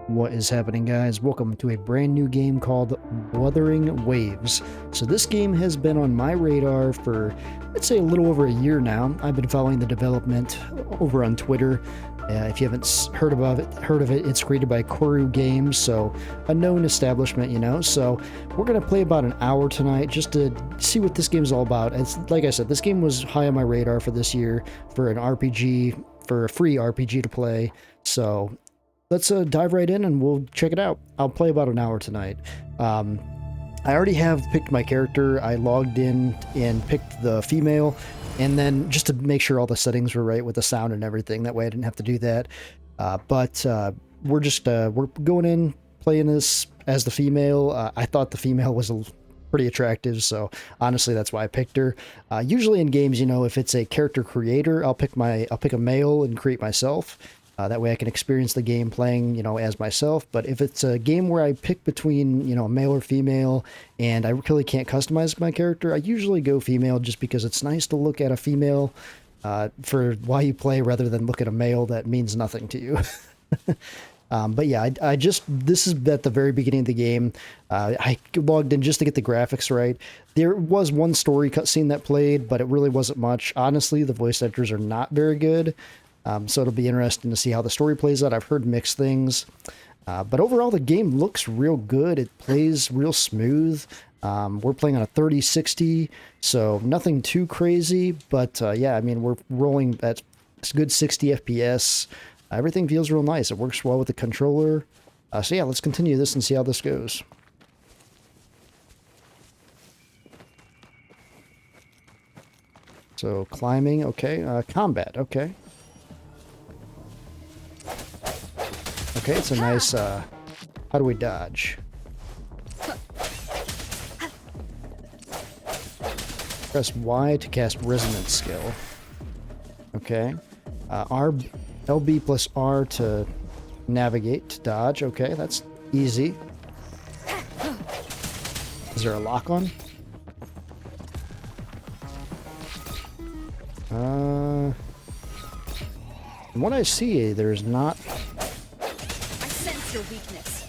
What is happening, guys? Welcome to a brand new game called Wuthering Waves. So this game has been on my radar for, I'd say, a little over a year now. I've been following the development over on Twitter. If you haven't heard of it, it's created by Koru Games, so a known establishment, you know. So we're gonna play about an hour tonight just to see what this game is all about. It's like I said, this game was high on my radar for this year for an RPG, for a free RPG to play. So let's dive right in and we'll check it out. I'll play about an hour tonight. I already have picked my character. I logged in and picked the female, and then just to make sure all the settings were right with the sound and everything. That way I didn't have to do that. But we're going in playing this as the female. I thought the female was pretty attractive, so honestly that's why I picked her. Usually in games, you know, if it's a character creator, I'll pick a male and create myself. That way I can experience the game playing, you know, as myself. But if it's a game where I pick between, you know, male or female, and I really can't customize my character, I usually go female just because it's nice to look at a female for while you play rather than look at a male that means nothing to you. But yeah, this is at the very beginning of the game. I logged in just to get the graphics right. There was one story cutscene that played, but it really wasn't much. Honestly, the voice actors are not very good. So it'll be interesting to see how the story plays out. I've heard mixed things. But overall, the game looks real good. It plays real smooth. We're playing on a 3060, so nothing too crazy. But yeah, I mean, we're rolling at good 60 FPS. Everything feels real nice. It works well with the controller. So yeah, let's continue this and see how this goes. So climbing, okay. Combat, okay. Okay, it's a nice, how do we dodge? Press Y to cast resonance skill. Okay. LB plus R to navigate, to dodge. Okay, that's easy. Is there a lock on? From what I see, there's not. Your weakness.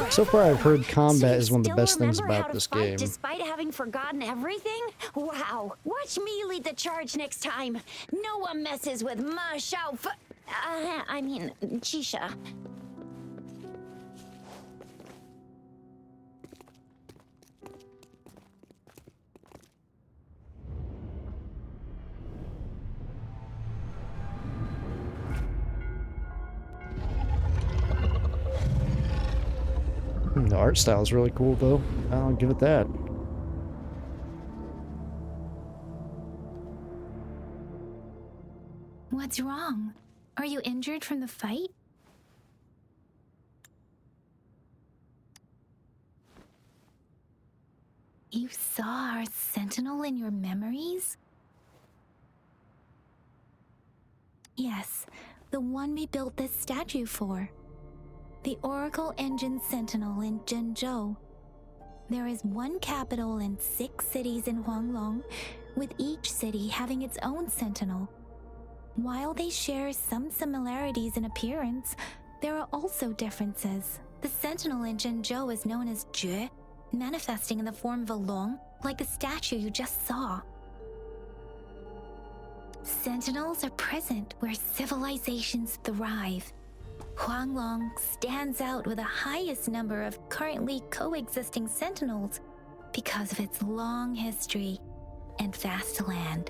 So far, I've heard combat is one of the best things about this game. Despite having forgotten everything? Wow. Watch me lead the charge next time. No one messes with my Chisha. The art style is really cool, though. I'll give it that. What's wrong? Are you injured from the fight? You saw our sentinel in your memories? Yes, the one we built this statue for. The Oracle Engine Sentinel in Zhenzhou. There is one capital and 6 cities in Huanglong, with each city having its own sentinel. While they share some similarities in appearance, there are also differences. The sentinel in Zhenzhou is known as Jue, manifesting in the form of a long, like the statue you just saw. Sentinels are present where civilizations thrive. Huanglong stands out with the highest number of currently coexisting sentinels because of its long history and vast land.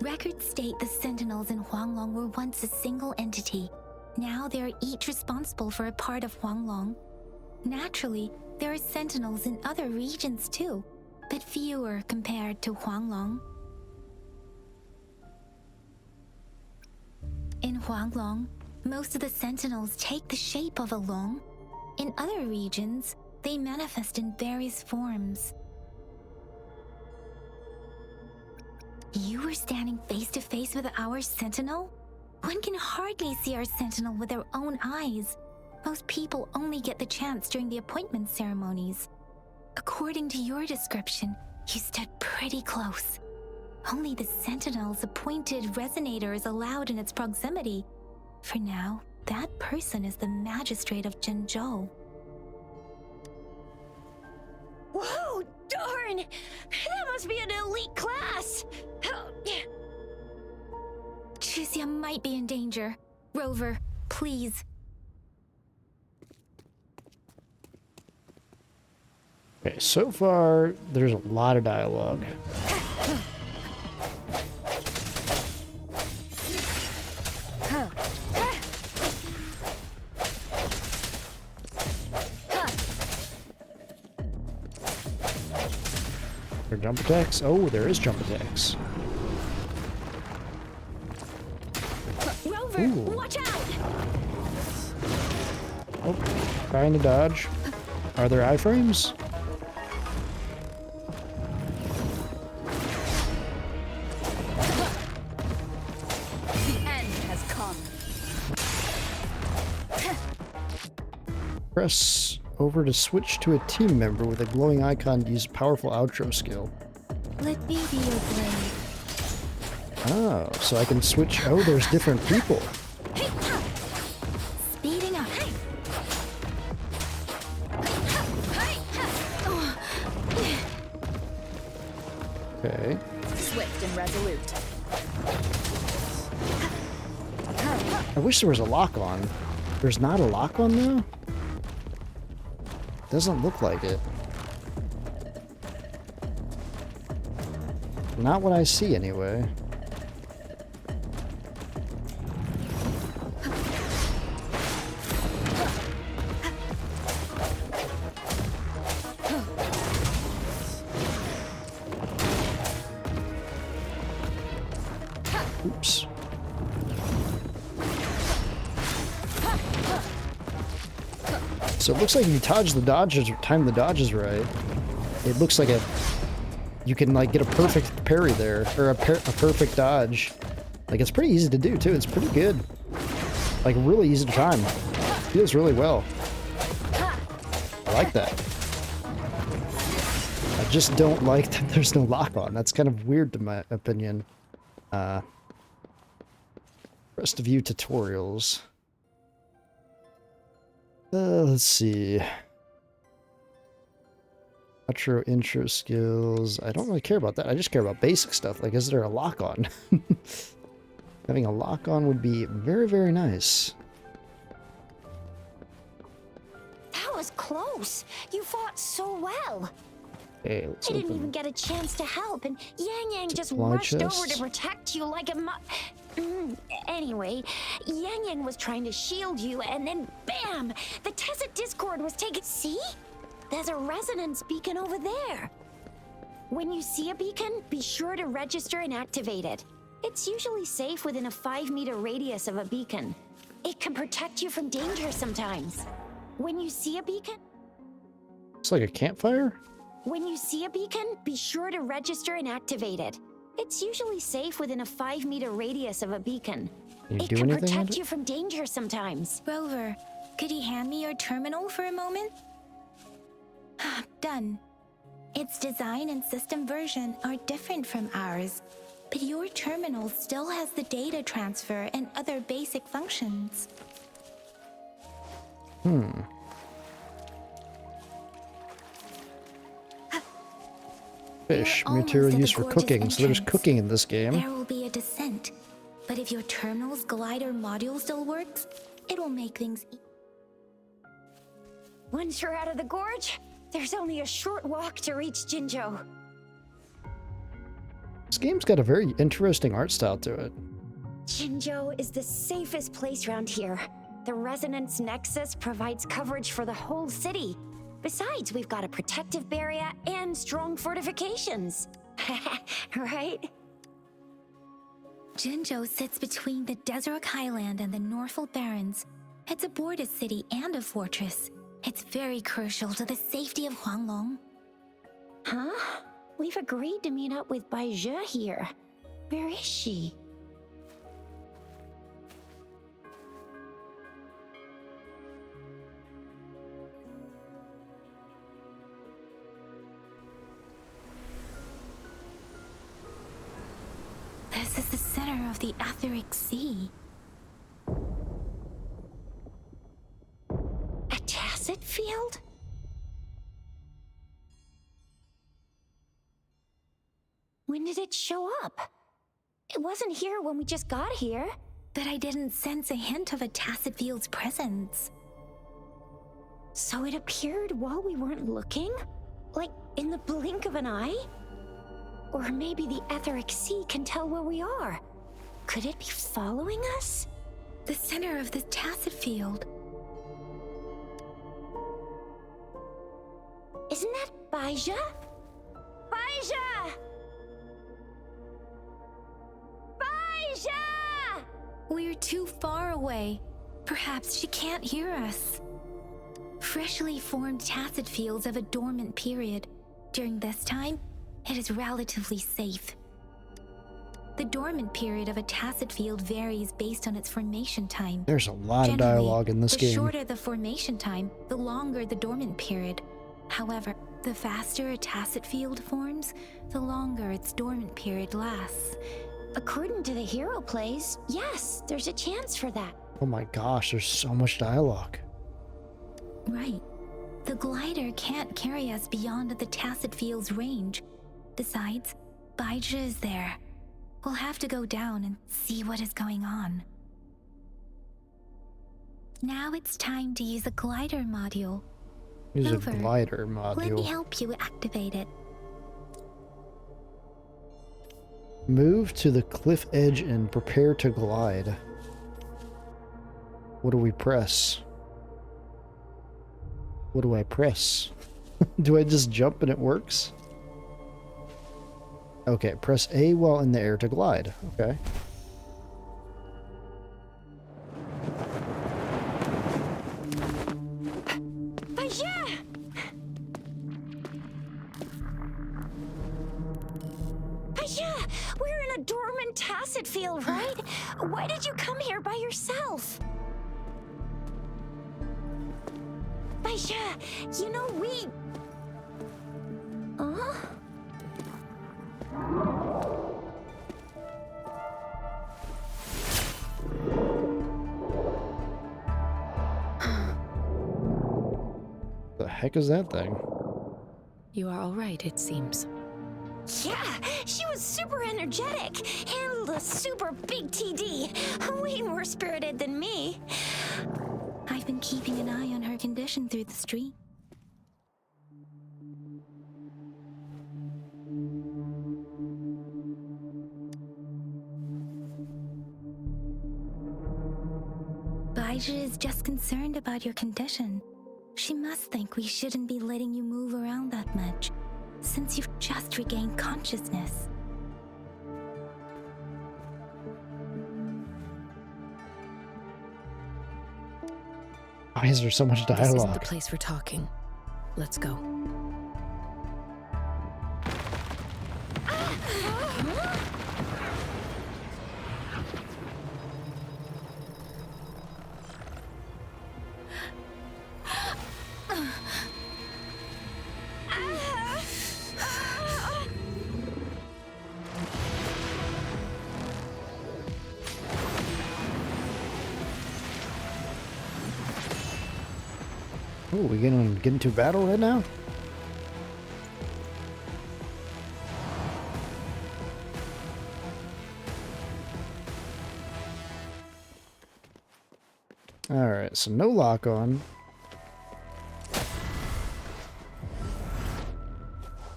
Records state the sentinels in Huanglong were once a single entity. Now they are each responsible for a part of Huanglong. Naturally, there are sentinels in other regions too, but fewer compared to Huanglong. In Huanglong, most of the sentinels take the shape of a long. In other regions, they manifest in various forms. You were standing face to face with our sentinel? One can hardly see our sentinel with their own eyes. Most people only get the chance during the appointment ceremonies. According to your description, you stood pretty close. Only the Sentinel's appointed Resonator is allowed in its proximity. For now, that person is the magistrate of Jinzhou. Whoa, darn! That must be an elite class! Tricia might be in danger. Rover, please. Okay, so far, there's a lot of dialogue. There jump attacks? Oh, there is jump attacks. Rover, Ooh. watch out! Oh, trying to dodge. Are there iframes? The end has come. Press over to switch to a team member with a glowing icon to use powerful outro skill. Let me be your blade. Oh, so I can switch. Oh, there's different people. Speeding up. Okay. Swift and resolute. I wish there was a lock on. There's not a lock on though? Doesn't look like it. Not what I see anyway. Oops. So it looks like if you time the dodges right, it looks like you can like get a perfect parry there, or a perfect dodge. Like it's pretty easy to do too. It's pretty good. Like really easy to time. Feels really well. I like that. I just don't like that there's no lock on. That's kind of weird to my opinion. Rest of you tutorials. Let's see. Outro, intro skills. I don't really care about that. I just care about basic stuff. Like, is there a lock on? Having a lock on would be very, very nice. That was close. You fought so well. Okay, let's I didn't open. even get a chance to help, and Yang Yang just Supply rushed over chest. to protect you like a Anyway, Yang Yang was trying to shield you, and then BAM! The Tezit Discord was taken. See? There's a resonance beacon over there. When you see a beacon, be sure to register and activate it. It's usually safe within a 5-meter radius of a beacon. It can protect you from danger sometimes. When you see a beacon... It's like a campfire? When you see a beacon, be sure to register and activate it. It's usually safe within a 5-meter radius of a beacon. Can you It do can anything with protect it? you from danger sometimes. Rover, could you hand me your terminal for a moment? Done. Its design and system version are different from ours, but your terminal still has the data transfer and other basic functions. Fish. We're almost Material at the used for gorge's cooking. So there's entrance. cooking in this game. There will be a descent, but if your terminal's glider module still works, it will make things Once you're out of the gorge, there's only a short walk to reach Jinzhou. This game's got a very interesting art style to it. Jinzhou is the safest place around here. The Resonance Nexus provides coverage for the whole city. Besides, we've got a protective barrier and strong fortifications. Right? Jinzhou sits between the Desert Highland and the Norfolk Barrens. It's a border city and a fortress. It's very crucial to the safety of Huanglong. Huh? We've agreed to meet up with Baizhe here. Where is she? of the etheric sea. A tacit field? When did it show up? It wasn't here when we just got here. But I didn't sense a hint of a tacit field's presence. So it appeared while we weren't looking? Like in the blink of an eye? Or maybe the etheric sea can tell where we are. Could it be following us? The center of the tacit field. Isn't that Baija? Baija! Baija! We're too far away. Perhaps she can't hear us. Freshly formed tacit fields have a dormant period. During this time, it is relatively safe. The dormant period of a tacit field varies based on its formation time. There's a lot of Generally, dialogue in this game. The shorter the formation time, the longer the dormant period. However, the faster a tacit field forms, the longer its dormant period lasts. According to the hero plays, yes, there's a chance for that. Oh my gosh, there's so much dialogue. Right. The glider can't carry us beyond the tacit field's range. Besides, Baija is there. We'll have to go down and see what is going on. Now it's time to use a glider module. Use Rover, a glider Let me module. help you activate it. Move to the cliff edge and prepare to glide. What do we press? What do I press? Do I just jump and it works? Okay, press A while in the air to glide. Okay. Baija! Baija! We're in a dormant tacit field, right? Why did you come here by yourself? Baija, you know we... Huh? The heck is that thing? You are all right, it seems. Yeah, she was super energetic. Handled a super big TD. Way more spirited than me. I've been keeping an eye on her condition through the street. Baija is just concerned about your condition. She must think we shouldn't be letting you move around that much, since you've just regained consciousness. Why is there so much This isn't the dialogue? place for talking. Let's go. Oh, we get into battle right now? Alright, so no lock on.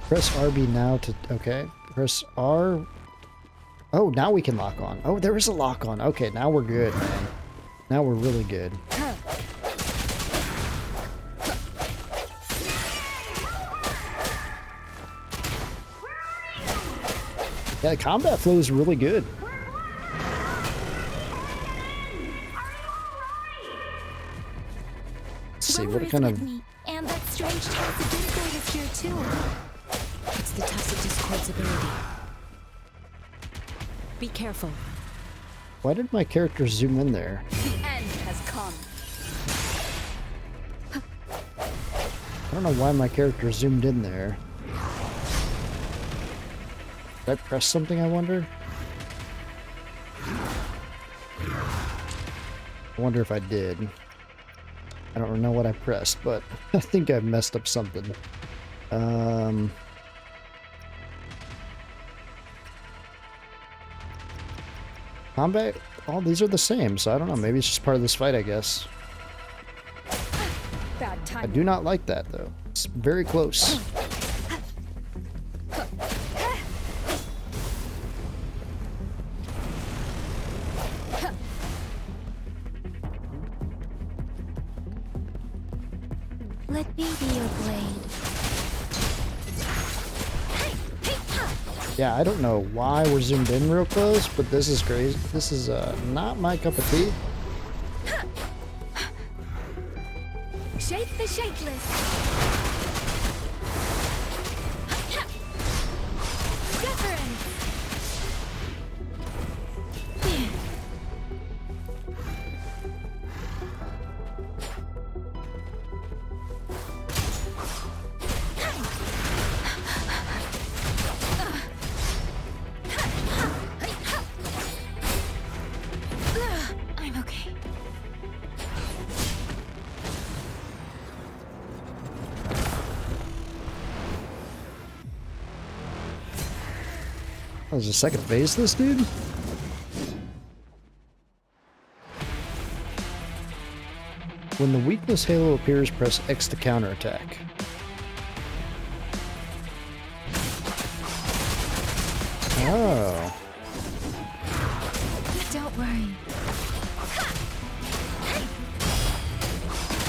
Press RB now to... Okay. Press R... Oh, now we can lock on. Oh, there is a lock on. Okay, now we're good, man. Now we're really good. Yeah, the combat flow is really good. Let's see, Rover what is kind with of... me, and that strange tacit discord is here too. It's the tacit discord's ability. Be careful. Why did my character zoom in there? The end has come. I don't know why my character zoomed in there. Did I press something, I wonder? I wonder if I did. I don't know what I pressed, but I think I messed up something. Combat? All these are the same, so I don't know. Maybe it's just part of this fight, I guess. Bad I time. do not like that, though. It's very close. Let me be your blade. Yeah, I don't know why we're zoomed in real close, but this is crazy. This is not my cup of tea. Shake the shapeless. Deference. I'm okay. There's a second phase to this dude? When the weakness halo appears, press X to counterattack. Oh. Don't worry.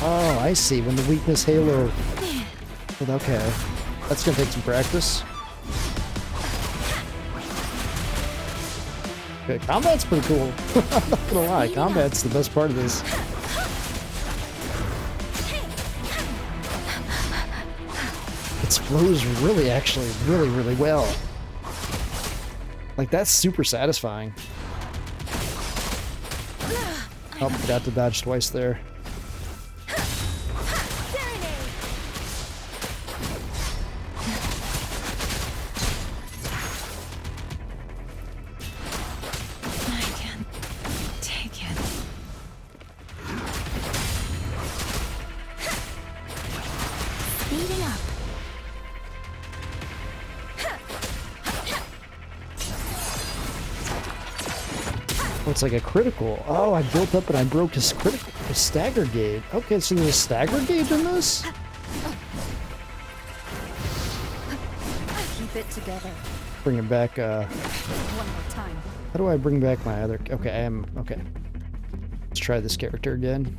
Oh, I see. When the weakness halo... Okay. That's gonna take some practice. Okay, combat's pretty cool. I'm not gonna lie, combat's the best part of this. It flows actually really well. Like, that's super satisfying. Oh, forgot to dodge twice there. Oh, it's like a critical. Oh, I built up and I broke his critical, his stagger gauge. Okay, so there's a stagger gauge in this? Keep it together. Bring it back, One more time. how do I bring back my other... Okay, okay. Let's try this character again.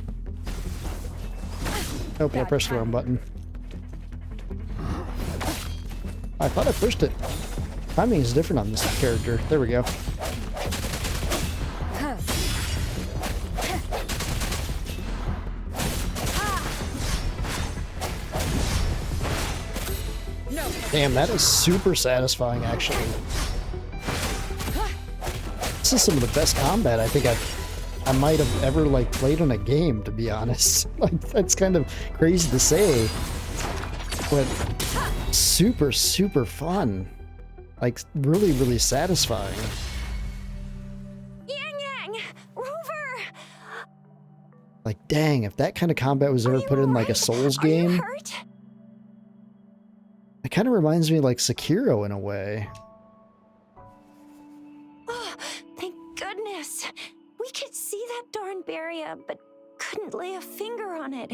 Oh, I pressed the wrong button. I thought I pushed it. Timing is different on this character. There we go. Damn, that is super satisfying, actually. This is some of the best combat I think I might have ever, like, played in a game, to be honest. Like, that's kind of crazy to say, but super fun. Like, really satisfying. Yang! Rover! Like, dang, if that kind of combat was ever put in, like, a Souls Are you game, hurt? it kind of reminds me of, like, Sekiro in a way. Oh, thank goodness. We could see that darn barrier, but couldn't lay a finger on it.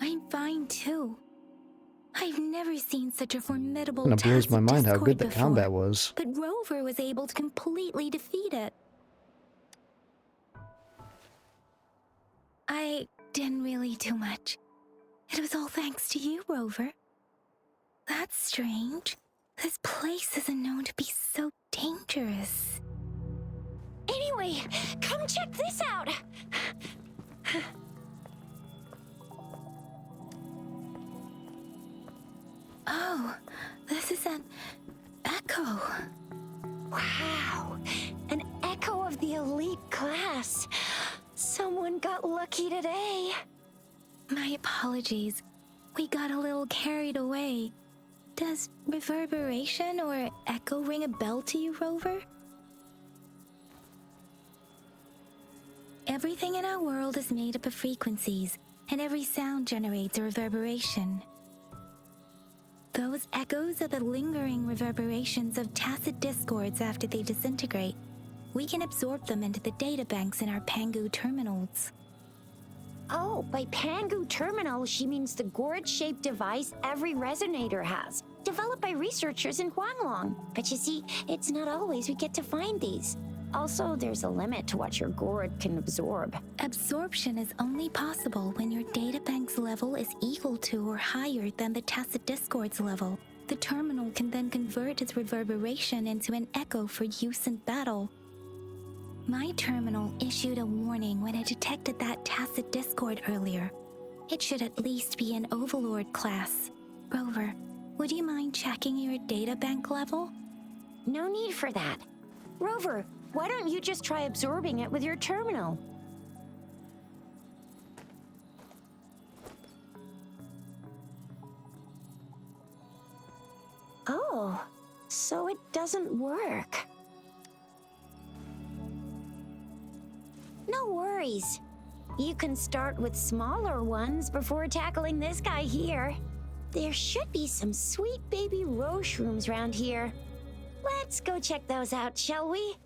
I'm fine too. I've never seen such a formidable And it blows my mind how Discord good the before, combat was. but Rover was able to completely defeat it. I didn't really do much. It was all thanks to you, Rover. That's strange. This place isn't known to be so dangerous. Anyway, come check this out. Oh, this is an echo. Wow, an echo of the elite class. Someone got lucky today. My apologies. We got a little carried away. Does reverberation or echo ring a bell to you, Rover? Everything in our world is made up of frequencies, and every sound generates a reverberation. Those echoes are the lingering reverberations of tacit discords after they disintegrate. We can absorb them into the databanks in our Pangu terminals. Oh, by Pangu terminal, she means the gourd-shaped device every resonator has, developed by researchers in Huanglong. But you see, it's not always we get to find these. Also, there's a limit to what your gourd can absorb. Absorption is only possible when your databank's level is equal to or higher than the tacit discord's level. The terminal can then convert its reverberation into an echo for use in battle. My terminal issued a warning when it detected that tacit discord earlier. It should at least be an Overlord class. Rover, would you mind checking your databank level? No need for that. Rover, why don't you just try absorbing it with your terminal? Oh, so it doesn't work. No worries. You can start with smaller ones before tackling this guy here. There should be some sweet baby roche rooms around here. Let's go check those out, shall we?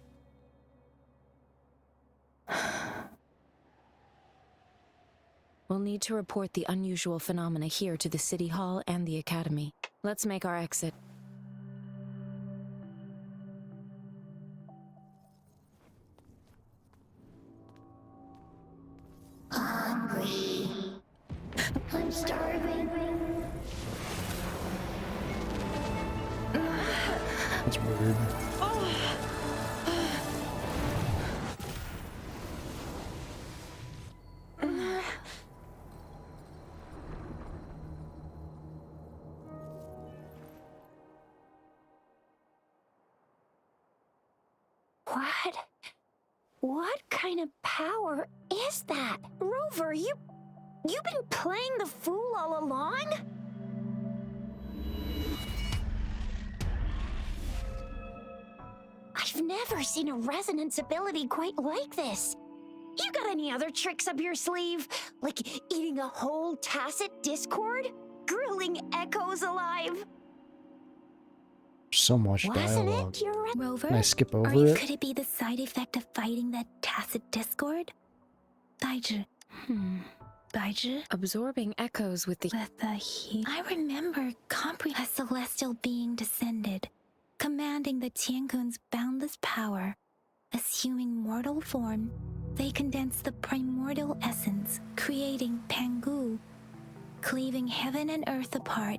We'll need to report the unusual phenomena here to the City Hall and the Academy. Let's make our exit. Hungry. I'm starving. That's weird. What kind of power is that? Rover, you've been playing the fool all along? I've never seen a resonance ability quite like this. You got any other tricks up your sleeve? Like eating a whole tacit discord? Grilling echoes alive? So much Wasn't dialogue. it your Rover, Can I skip over or it? could it be the side effect of fighting that tacit discord? Baizhi. Baizhi? Absorbing echoes with the... With the heat. I remember a celestial being descended, commanding the Tiankun's boundless power. Assuming mortal form, they condensed the primordial essence, creating Pangu. Cleaving heaven and earth apart,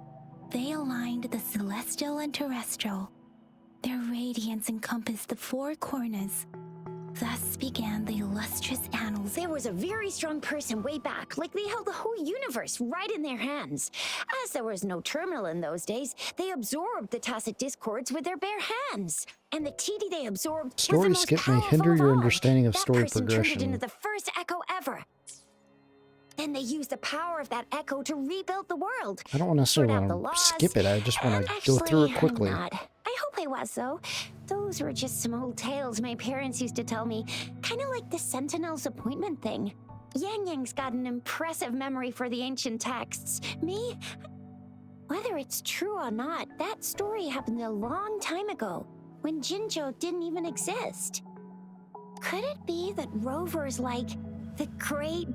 they aligned the celestial and terrestrial. Their radiance encompassed the four corners. Thus began the illustrious annals. There was a very strong person way back, like they held the whole universe right in their hands. As there was no terminal in those days, they absorbed the tacit discords with their bare hands. And the TD they absorbed was the Story most skip may powerful hinder of your all. understanding of That story person turned it progression. into the first echo ever. Then they used the power of that echo to rebuild the world. I don't necessarily Sort out the want to laws. skip it. I just want to go through it Actually, quickly. I'm not. I hope I was, though. Those were just some old tales my parents used to tell me. Kind of like the Sentinel's appointment thing. Yang Yang's got an impressive memory for the ancient texts. Me? Whether it's true or not, that story happened a long time ago, when Jinzhou didn't even exist. Could it be that Rover's like the great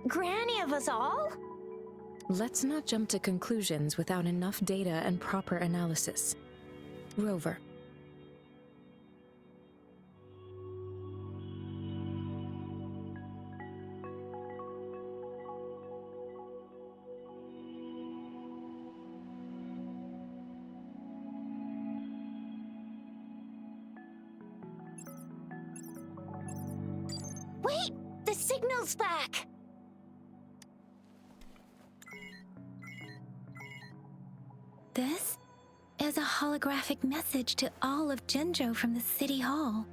granny of us all? Let's not jump to conclusions without enough data and proper analysis. Rover. Wait! The signal's back! This is a holographic message to all of Jinzhou from the City Hall.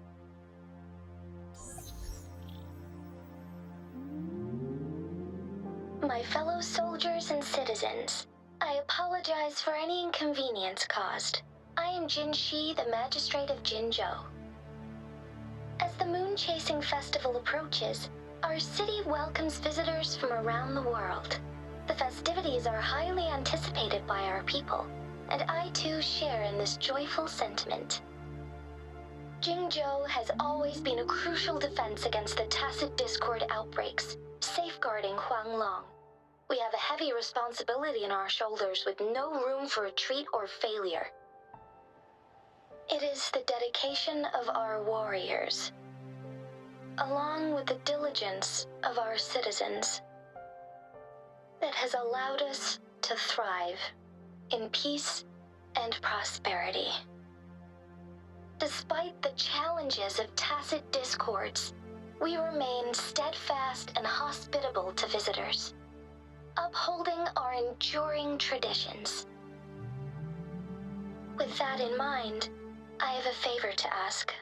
My fellow soldiers and citizens, I apologize for any inconvenience caused. I am Jin Shi, the Magistrate of Jinzhou. As the Moon Chasing Festival approaches, our city welcomes visitors from around the world. The festivities are highly anticipated by our people, and I too share in this joyful sentiment. Jingzhou has always been a crucial defense against the tacit discord outbreaks, safeguarding Huanglong. We have a heavy responsibility on our shoulders with no room for retreat or failure. It is the dedication of our warriors, along with the diligence of our citizens, that has allowed us to thrive in peace and prosperity. Despite the challenges of tacit discords, we remain steadfast and hospitable to visitors, upholding our enduring traditions. With that in mind, I have a favor to ask.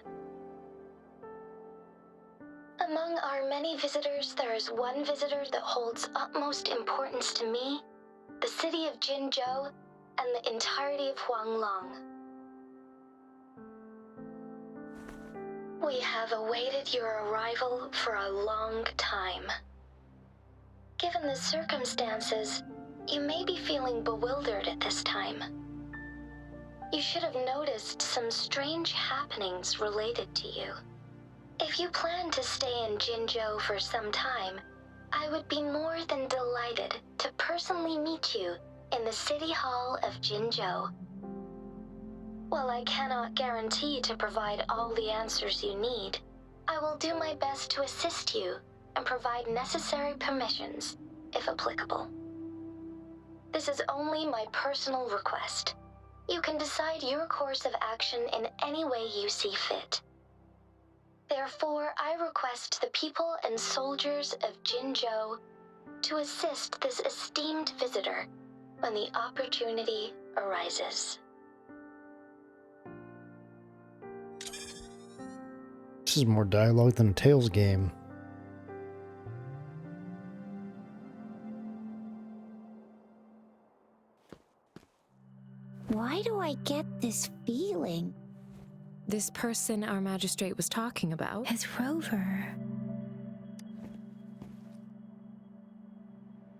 Among our many visitors, there is one visitor that holds utmost importance to me, the city of Jinzhou, and the entirety of Huanglong. We have awaited your arrival for a long time. Given the circumstances, you may be feeling bewildered at this time. You should have noticed some strange happenings related to you. If you plan to stay in Jinzhou for some time, I would be more than delighted to personally meet you in the City Hall of Jinzhou. While I cannot guarantee to provide all the answers you need, I will do my best to assist you and provide necessary permissions, if applicable. This is only my personal request. You can decide your course of action in any way you see fit. Therefore, I request the people and soldiers of Jinzhou to assist this esteemed visitor when the opportunity arises. This is more dialogue than a Tales game. Why do I get this feeling? This person our magistrate was talking about? As Rover.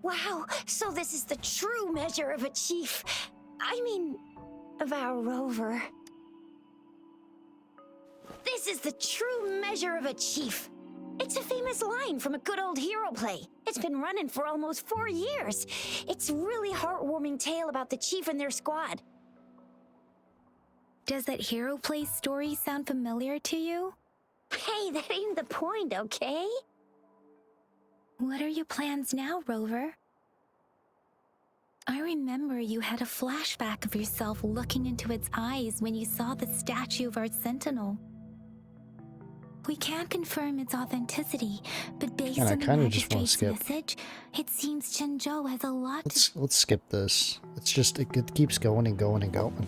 Wow, so this is the true measure of a chief. I mean, of our Rover. This is the true measure of a chief. It's a famous line from a good old hero play. It's been running for almost 4 years. It's a really heartwarming tale about the chief and their squad. Does that hero play story sound familiar to you? Hey, that ain't the point, okay? What are your plans now, Rover? I remember you had a flashback of yourself looking into its eyes when you saw the statue of our sentinel. We can't confirm its authenticity, but based on the magistrate's message, it seems Jinzhou has a lot Let's skip this. It keeps going and going and going.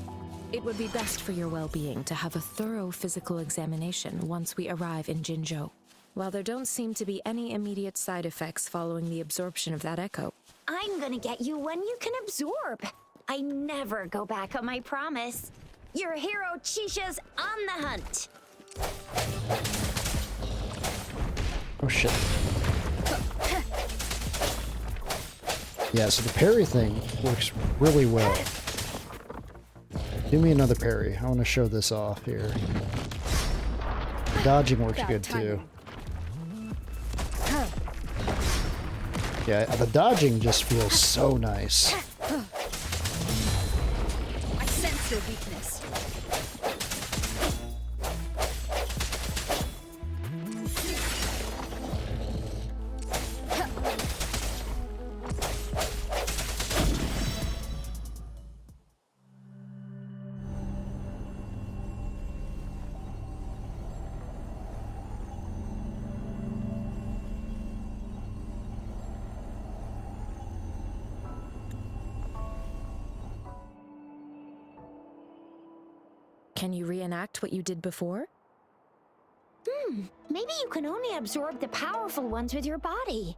It would be best for your well-being to have a thorough physical examination once we arrive in Jinzhou. While there don't seem to be any immediate side effects following the absorption of that echo. I'm gonna get you one you can absorb. I never go back on my promise. Your hero Chisha's on the hunt. Oh shit. Yeah, so the parry thing works really well. Do me another parry. I want to show this off here. Dodging works good too. Yeah, the dodging just feels so nice. I sense their weakness. Can you reenact what you did before? Maybe you can only absorb the powerful ones with your body.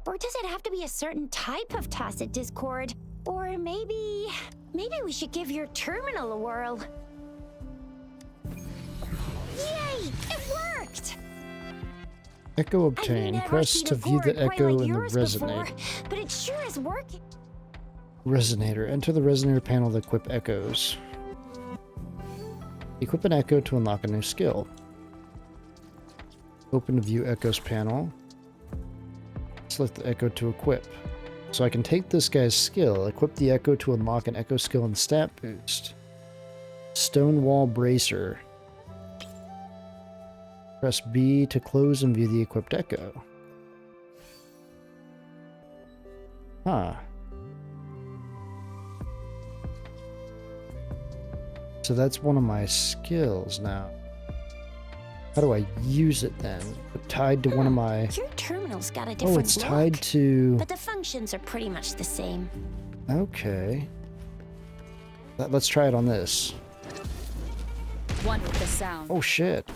Or does it have to be a certain type of tacit discord? Or maybe we should give your terminal a whirl. Yay! It worked! Echo I've obtained. never Press seen to a view the gourd quite echo like in the yours before, resonate. but it sure is working. Resonator. Enter the resonator panel to equip echoes. Equip an echo to unlock a new skill. Open to view echoes panel. Select the echo to equip. So I can take this guy's skill, equip the echo to unlock an echo skill and stat boost. Stonewall Bracer. Press B to close and view the equipped echo. Huh. So that's one of my skills now. How do I use it then? Tied to one of my... Your terminal's got a different Oh, it's look, tied to... but the functions are pretty much the same. Okay. Let's try it on this. One with the sound. Oh shit.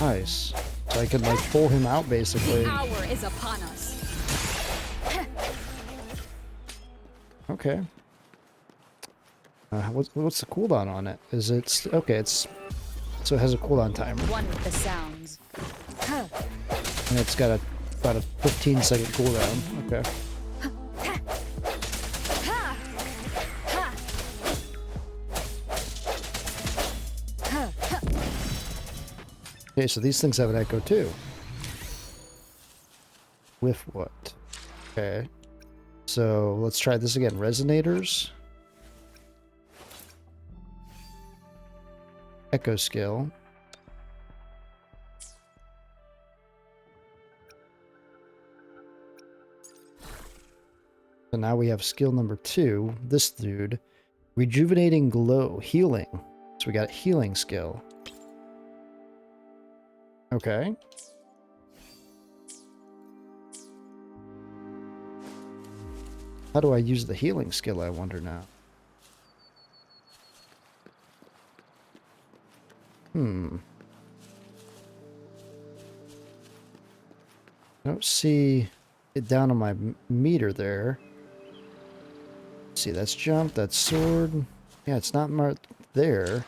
Nice. So I can like pull him out basically. The hour is upon us. Okay. What's the cooldown on it? Is it... Okay, it's... So it has a cooldown timer. One with the sounds. And it's got about a 15-second cooldown. Okay. Okay, so these things have an echo too. With what? Okay. So let's try this again. Resonators. Echo skill. So now we have skill number 2. This dude. Rejuvenating glow. Healing. So we got healing skill. Okay. How do I use the healing skill, I wonder now? I don't see it down on my meter there. Let's see, that's jump, that's sword. Yeah, it's not marked there.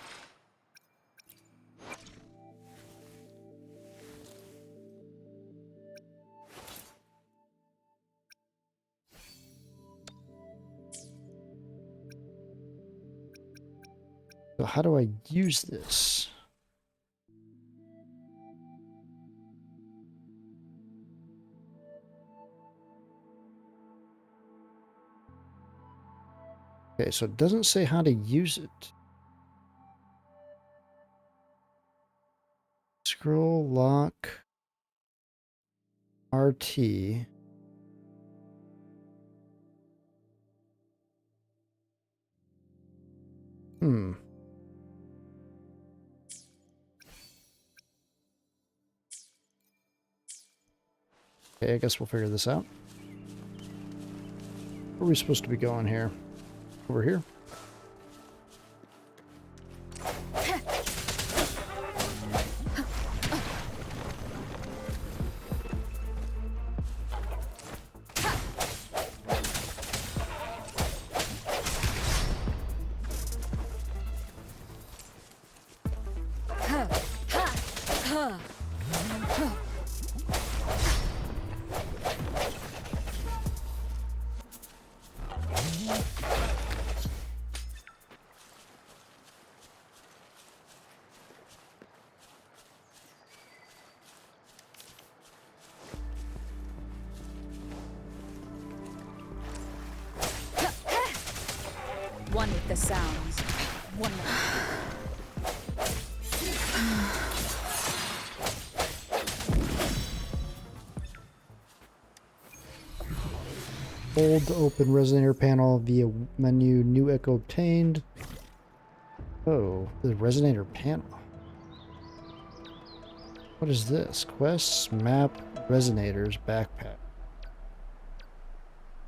So how do I use this? Okay, so it doesn't say how to use it. Scroll, lock, RT. Okay, I guess we'll figure this out. Where are we supposed to be going here? Over here? One with the sounds. One more. Hold to open resonator panel via menu. New echo obtained. Oh, the resonator panel. What is this? Quests, map, resonators, backpack.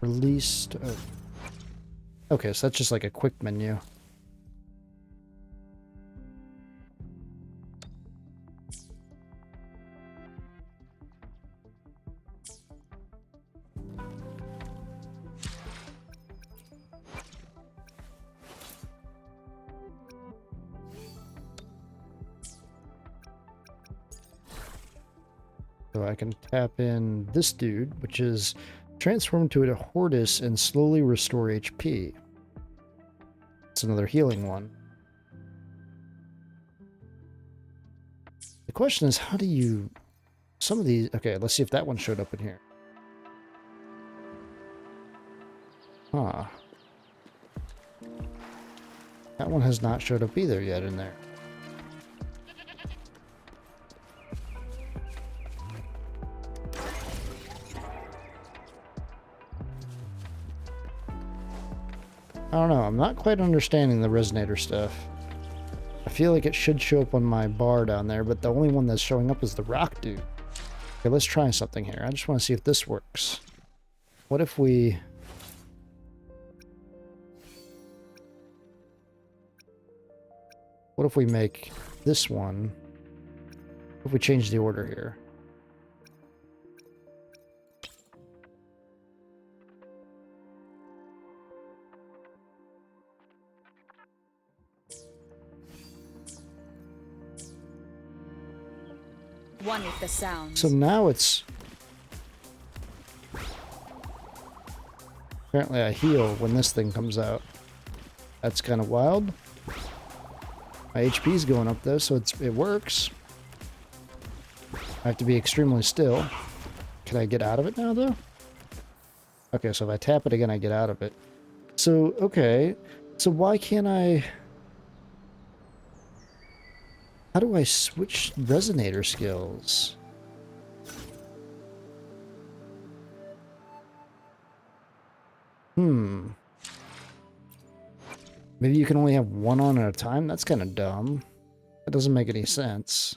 Released. Oh. Okay, so that's just like a quick menu. So I can tap in this dude, which is transform to a Hortus and slowly restore HP. It's another healing one. The question is, how do you... Some of these... Okay, let's see if that one showed up in here. Huh. That one has not showed up either yet in there. I don't know, I'm not quite understanding the resonator stuff. I feel like it should show up on my bar down there, but the only one that's showing up is the rock dude. Okay, let's try something here. I just want to see if this works. What if we... What if we make this one... What if we change the order here? One with the sounds. So now it's... Apparently I heal when this thing comes out. That's kind of wild. My HP's going up though, so it works. I have to be extremely still. Can I get out of it now though? Okay, so if I tap it again, I get out of it. So, okay. So why can't I... How do I switch resonator skills? Maybe you can only have one on at a time? That's kind of dumb. That doesn't make any sense.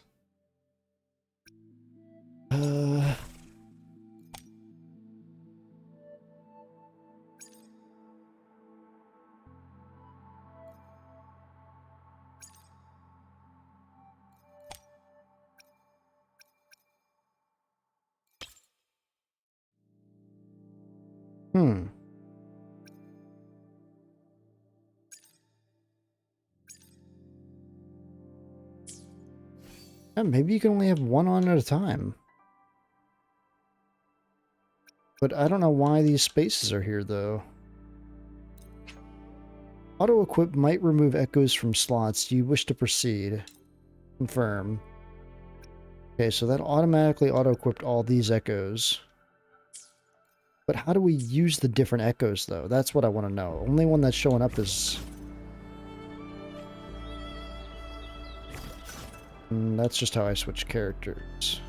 Yeah, maybe you can only have one on at a time. But I don't know why these spaces are here, though. Auto-equip might remove echoes from slots. Do you wish to proceed? Confirm. Okay, so that automatically auto-equipped all these echoes. But how do we use the different echoes, though? That's what I want to know. Only one that's showing up is... that's just how I switch characters.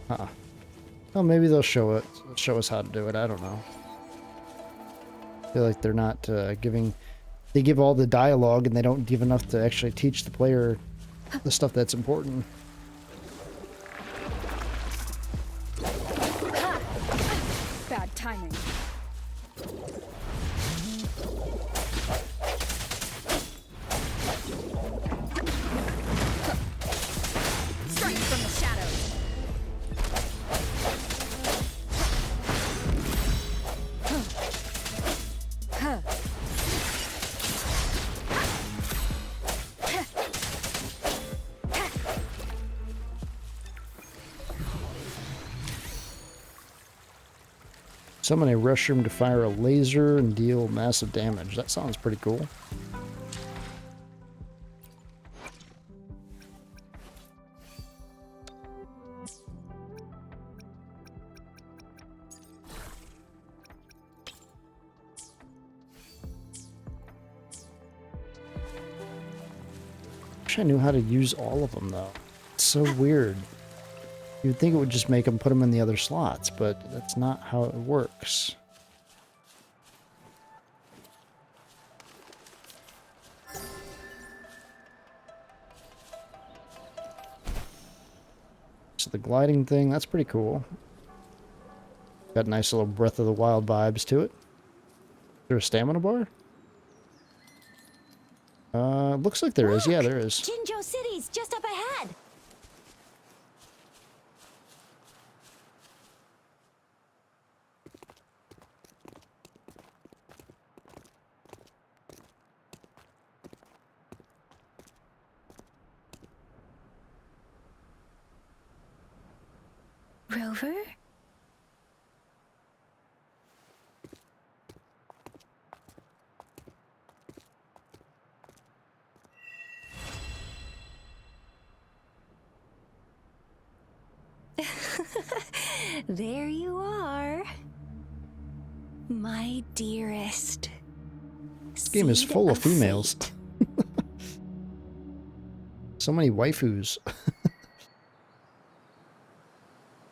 Huh. Well, maybe they'll show us how to do it. I don't know. I feel like they're not giving... They give all the dialogue and they don't give enough to actually teach the player the stuff that's important. Bad timing. Strike from the shadows. Summon a rush room to fire a laser and deal massive damage. That sounds pretty cool. Wish I knew how to use all of them though. It's so weird. You'd think it would just make them put them in the other slots, but that's not how it works. So the gliding thing, that's pretty cool. Got nice little Breath of the Wild vibes to it. Is there a stamina bar? Looks like there is. Yeah, there is. Jinzhou City's just up ahead. Rover? There you are. My dearest. This game is full of females. So many waifus.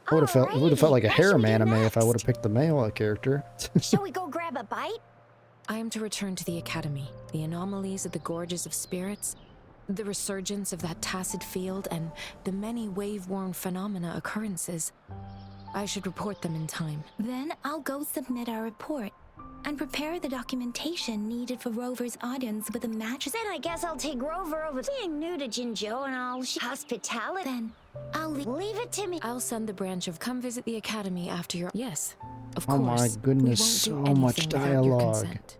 It would have felt like a harem anime if I would have picked the male character. Shall we go grab a bite? I am to return to the Academy. The anomalies of the gorges of spirits, the resurgence of that tacit field, and the many wave-worn phenomena occurrences. I should report them in time. Then I'll go submit our report and prepare the documentation needed for Rover's audience with a match. Then I guess I'll take Rover over being new to Jinzhou and I'll hospitality. Then I'll Leave it to me. I'll send the branch of come visit the Academy after your... Yes, of Oh course. my goodness, We so won't do much anything without your dialogue. consent.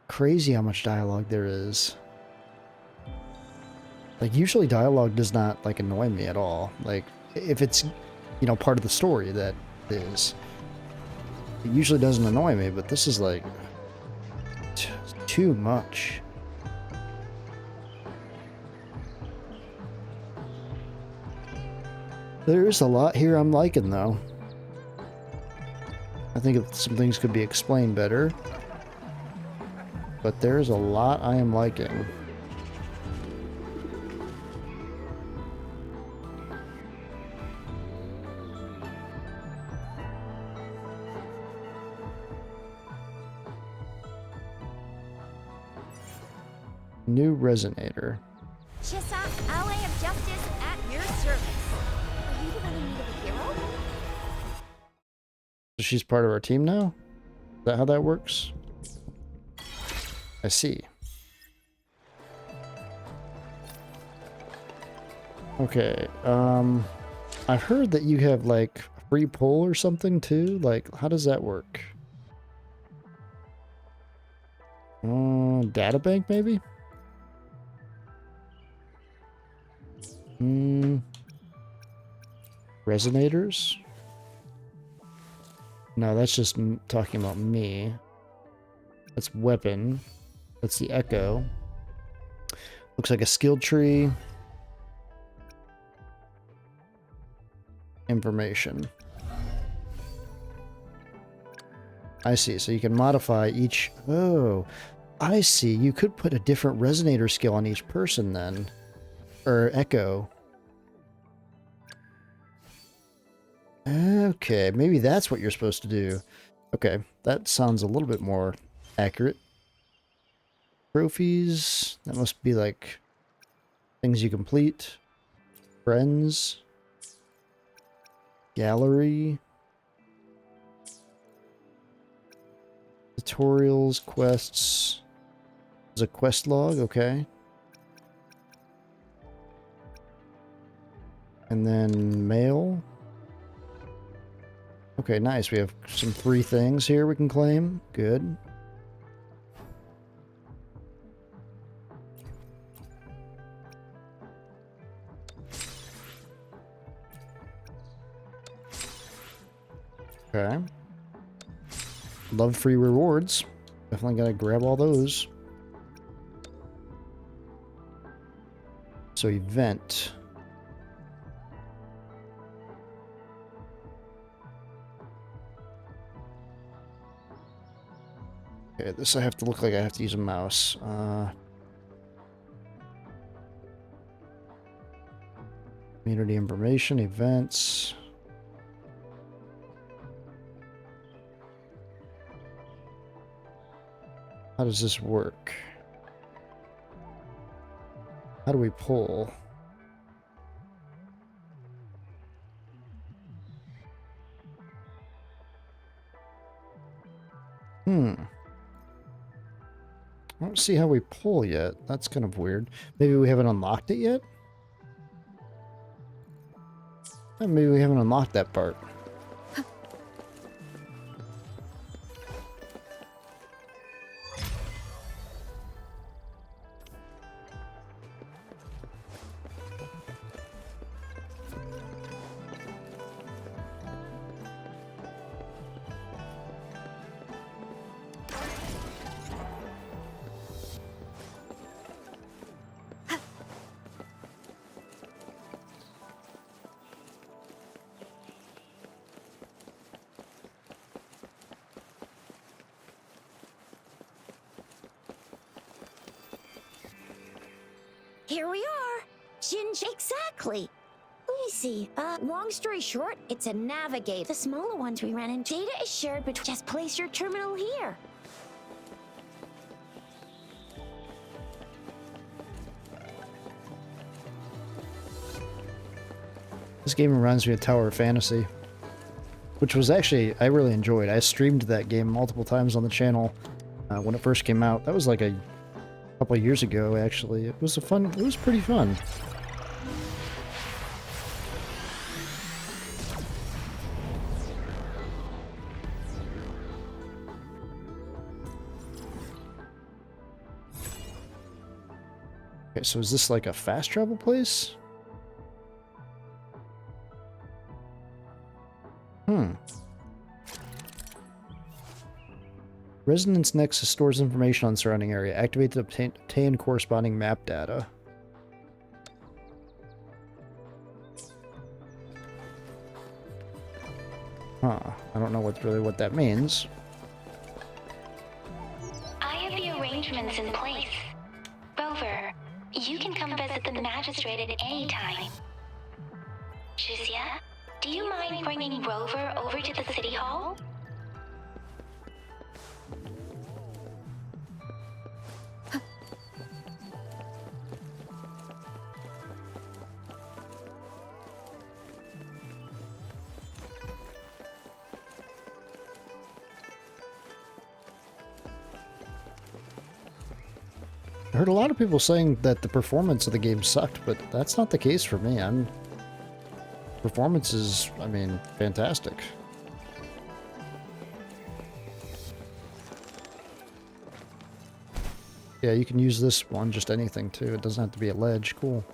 Crazy how much dialogue there is. Like, usually dialogue does not, like, annoy me at all. Like, if it's, you know, part of the story that is. It usually doesn't annoy me, but this is, like, too much. There's a lot here I'm liking, though. I think some things could be explained better. But there's a lot I am liking. New Resonator. Chissa, LA of Justice at your service. Are you the running need of a hero? So she's part of our team now? Is that how that works? I see. Okay, I've heard that you have, like, free pull or something, too? Like, how does that work? Databank, maybe? Resonators? No, that's just talking about me. That's weapon. That's the echo. Looks like a skill tree. Information. I see. So you can modify each... Oh, I see. You could put a different resonator skill on each person then. Or echo. Okay, maybe that's what you're supposed to do. Okay, that sounds a little bit more accurate. Trophies. That must be like things you complete. Friends. Gallery. Tutorials, quests. There's a quest log, okay. And then mail. Okay, nice. We have some free things here we can claim. Good. Okay. Love free rewards. Definitely gotta grab all those. So event. Okay, this I have to look like I have to use a mouse. Community information, events. How does this work? How do we pull? I don't see how we pull yet. That's kind of weird. Maybe we haven't unlocked it yet? Maybe we haven't unlocked that part. Here we are. Exactly. Let me see. Long story short, it's a navigate. The smaller ones we ran into. Data is shared between. Just place your terminal here. This game reminds me of Tower of Fantasy, which was actually, I really enjoyed. I streamed that game multiple times on the channel when it first came out. That was like a couple of years ago, actually. It was pretty fun. Okay, so is this like a fast travel place? Resonance Nexus stores information on surrounding area. Activate to obtain corresponding map data. Huh. I don't know what that means. I have the arrangements in place. Rover, you can come visit the magistrate at any time. Juzia, do you mind bringing Rover over to the city hall? I heard a lot of people saying that the performance of the game sucked, but that's not the case for me. Performance is, I mean, fantastic. Yeah, you can use this on just anything too. It doesn't have to be a ledge. Cool.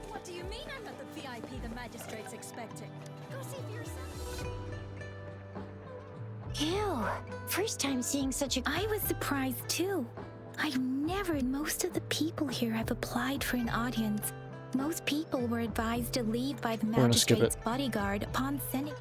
What do you mean I'm not the VIP the magistrate's expecting? Go see for yourself. Ew. First time seeing such a... I was surprised too. Most of the people here have applied for an audience. Most people were advised to leave by the gonna skip magistrate's it. bodyguard upon sending.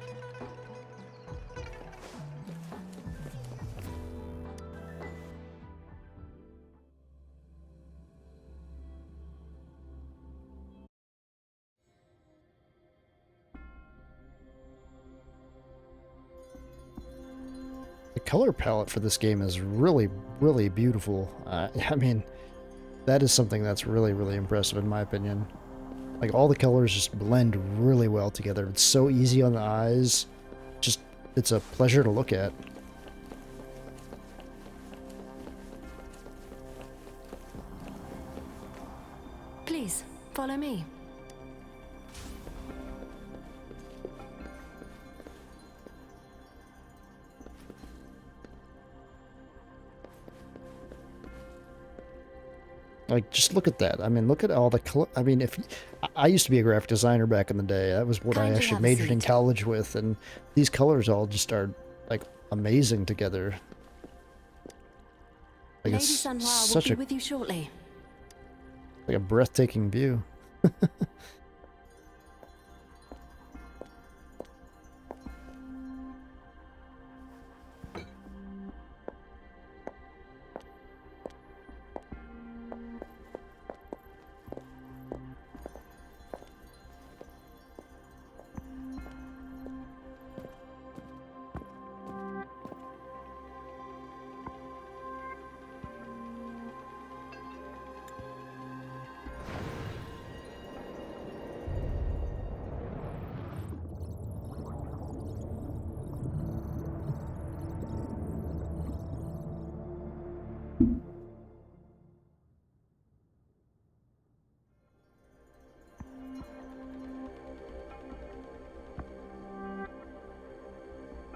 The color palette for this game is really, really beautiful. I mean, that is something that's really, really impressive in my opinion. Like, all the colors just blend really well together. It's so easy on the eyes. Just, it's a pleasure to look at. Please, follow me. Like, just look at that. I mean, look at all the color. I mean, I used to be a graphic designer back in the day. That was what I Kindly actually have a majored in seat. college with, and these colors all just are like amazing together. Like, Lady it's Sanhua will such be a with you shortly. like a breathtaking view.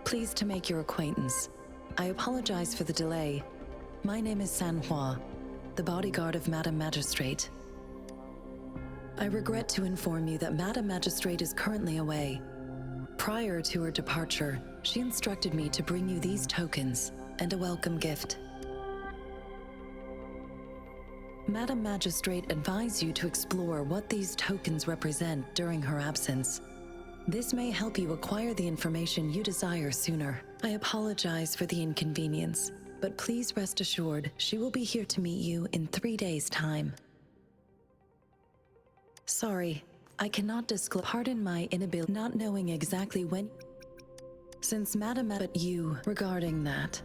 Pleased to make your acquaintance. I apologize for the delay. My name is Sanhua, the bodyguard of Madam Magistrate. I regret to inform you that Madam Magistrate is currently away. Prior to her departure, she instructed me to bring you these tokens and a welcome gift. Madam Magistrate advised you to explore what these tokens represent during her absence. This may help you acquire the information you desire sooner. I apologize for the inconvenience, but please rest assured she will be here to meet you in 3 days' time. Sorry, I cannot disclose. Pardon my inability, not knowing exactly when. Since Madam met you regarding that.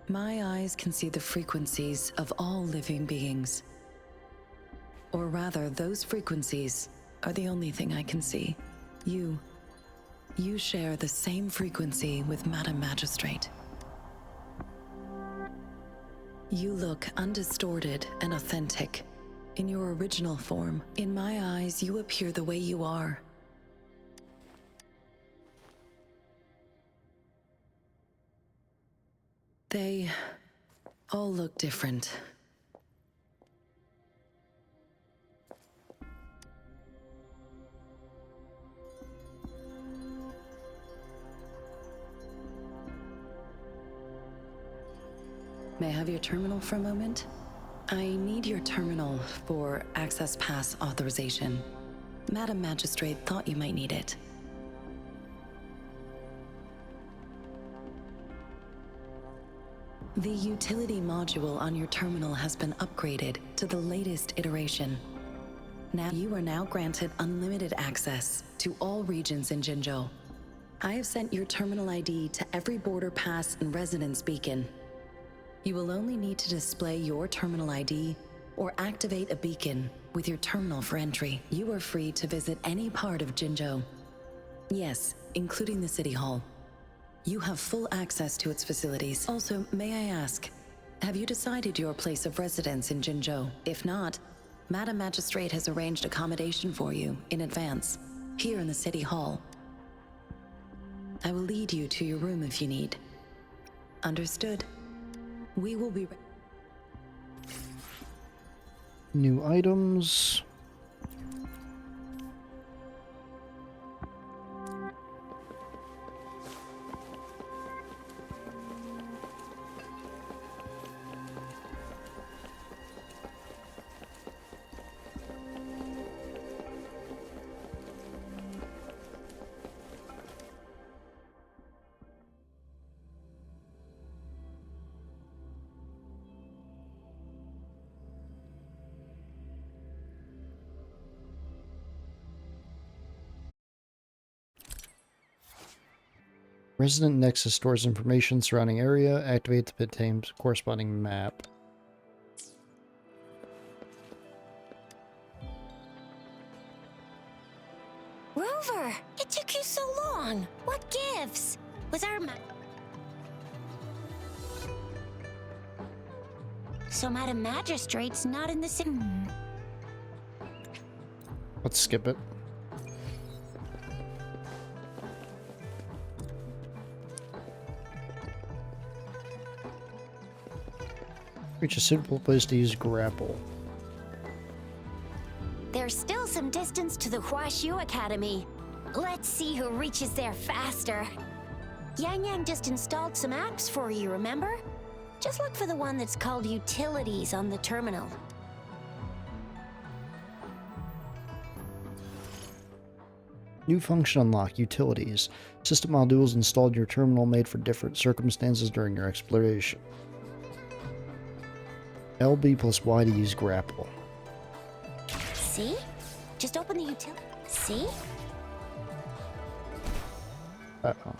My eyes can see the frequencies of all living beings. Or rather, those frequencies are the only thing I can see. You share the same frequency with Madam Magistrate. You look undistorted and authentic in your original form. In my eyes, you appear the way you are. They all look different. May I have your terminal for a moment? I need your terminal for access pass authorization. Madam Magistrate thought you might need it. The utility module on your terminal has been upgraded to the latest iteration. Now you are now granted unlimited access to all regions in Jinzhou. I have sent your terminal ID to every border pass and residence beacon. You will only need to display your terminal ID or activate a beacon with your terminal for entry. You are free to visit any part of Jinzhou. Yes, including the City Hall. You have full access to its facilities. Also, may I ask, have you decided your place of residence in Jinzhou? If not, Madam Magistrate has arranged accommodation for you in advance, here in the City Hall. I will lead you to your room if you need. Understood. We will be... New items. Resident Nexus stores information surrounding area. Activate the contains corresponding map. Rover, it took you so long. What gives? Was our So Madam Magistrate's not in the city. Let's skip it. Reach a suitable place to use grapple. There's still some distance to the Huaxiu Academy. Let's see who reaches there faster. Yang Yang just installed some apps for you, remember? Just look for the one that's called Utilities on the terminal. New function unlock, Utilities. System modules installed in your terminal made for different circumstances during your exploration. LB plus Y to use grapple. See? Just open the utility. See? Uh-oh.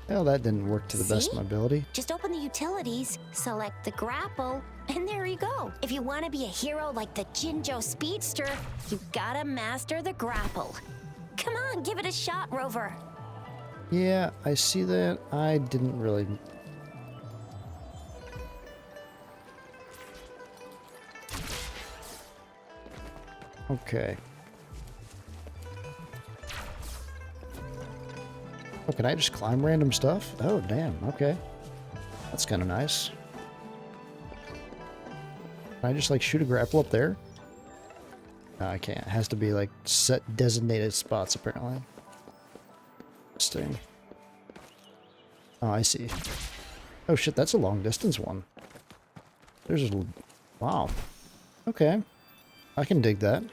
Well, that didn't work to the best of my ability. Just open the utilities, select the grapple, and there you go. If you want to be a hero like the Jinzhou Speedster, you gotta master the grapple. Come on, give it a shot, Rover. Yeah, I see that. I didn't really... Okay. Oh, can I just climb random stuff? Oh, damn. Okay. That's kind of nice. Can I just like shoot a grapple up there? No, I can't. It has to be like set designated spots apparently. Interesting. Oh, I see. Oh shit, that's a long distance one. There's a... Wow. Okay. I can dig that.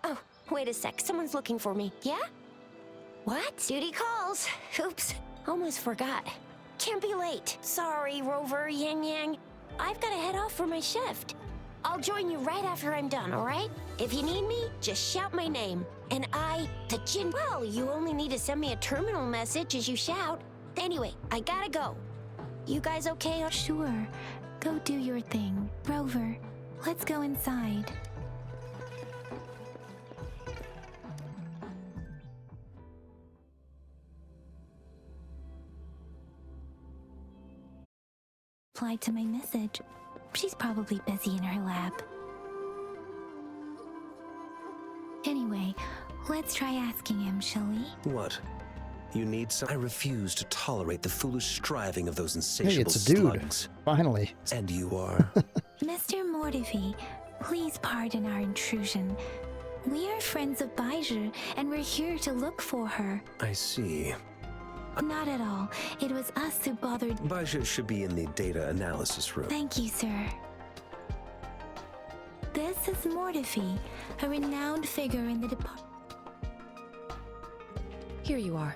Oh, wait a sec. Someone's looking for me. Yeah? What? Duty calls. Oops. Almost forgot. Can't be late. Sorry, Rover, Yang Yang. I've got to head off for my shift. I'll join you right after I'm done, alright? If you need me, just shout my name. And the Jin... Well, you only need to send me a terminal message as you shout. Anyway, I gotta go. You guys okay? Sure. Go do your thing. Rover, let's go inside. Replied to my message. She's probably busy in her lab. Anyway, let's try asking him, shall we? What? You need some... I refuse to tolerate the foolish striving of those insatiable Hey, it's a dude. slugs. Finally. And you are... Mr. Mortivy, please pardon our intrusion. We are friends of Baiju, and we're here to look for her. I see. Not at all. It was us who bothered... Baiju should be in the data analysis room. Thank you, sir. This is Mortivy, a renowned figure in the department. Here you are.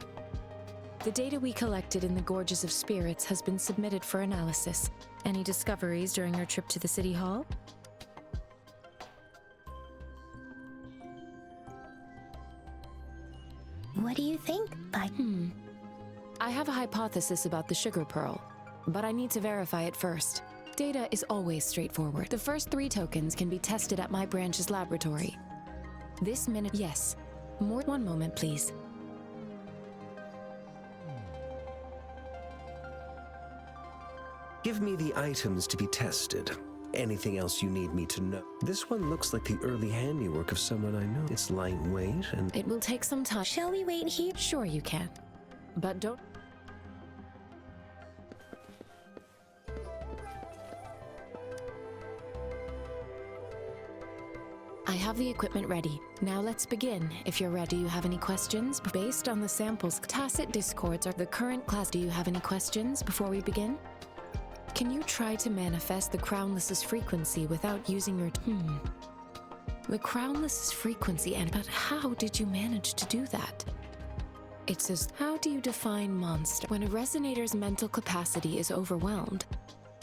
The data we collected in the Gorges of Spirits has been submitted for analysis. Any discoveries during your trip to the City Hall? What do you think, Bud? I have a hypothesis about the sugar pearl, but I need to verify it first. Data is always straightforward. The first 3 tokens can be tested at my branch's laboratory. This minute, yes. More. One moment, please. Give me the items to be tested. Anything else you need me to know? This one looks like the early handiwork of someone I know. It's lightweight and... It will take some time. Shall we wait here? Sure you can. But don't... I have the equipment ready. Now let's begin. If you're ready, you have any questions? Based on the samples, tacit discords are the current class. Do you have any questions before we begin? Can you try to manifest the Crownless's frequency without using your... The Crownless's frequency, but how did you manage to do that? It says, how do you define monster? When a Resonator's mental capacity is overwhelmed,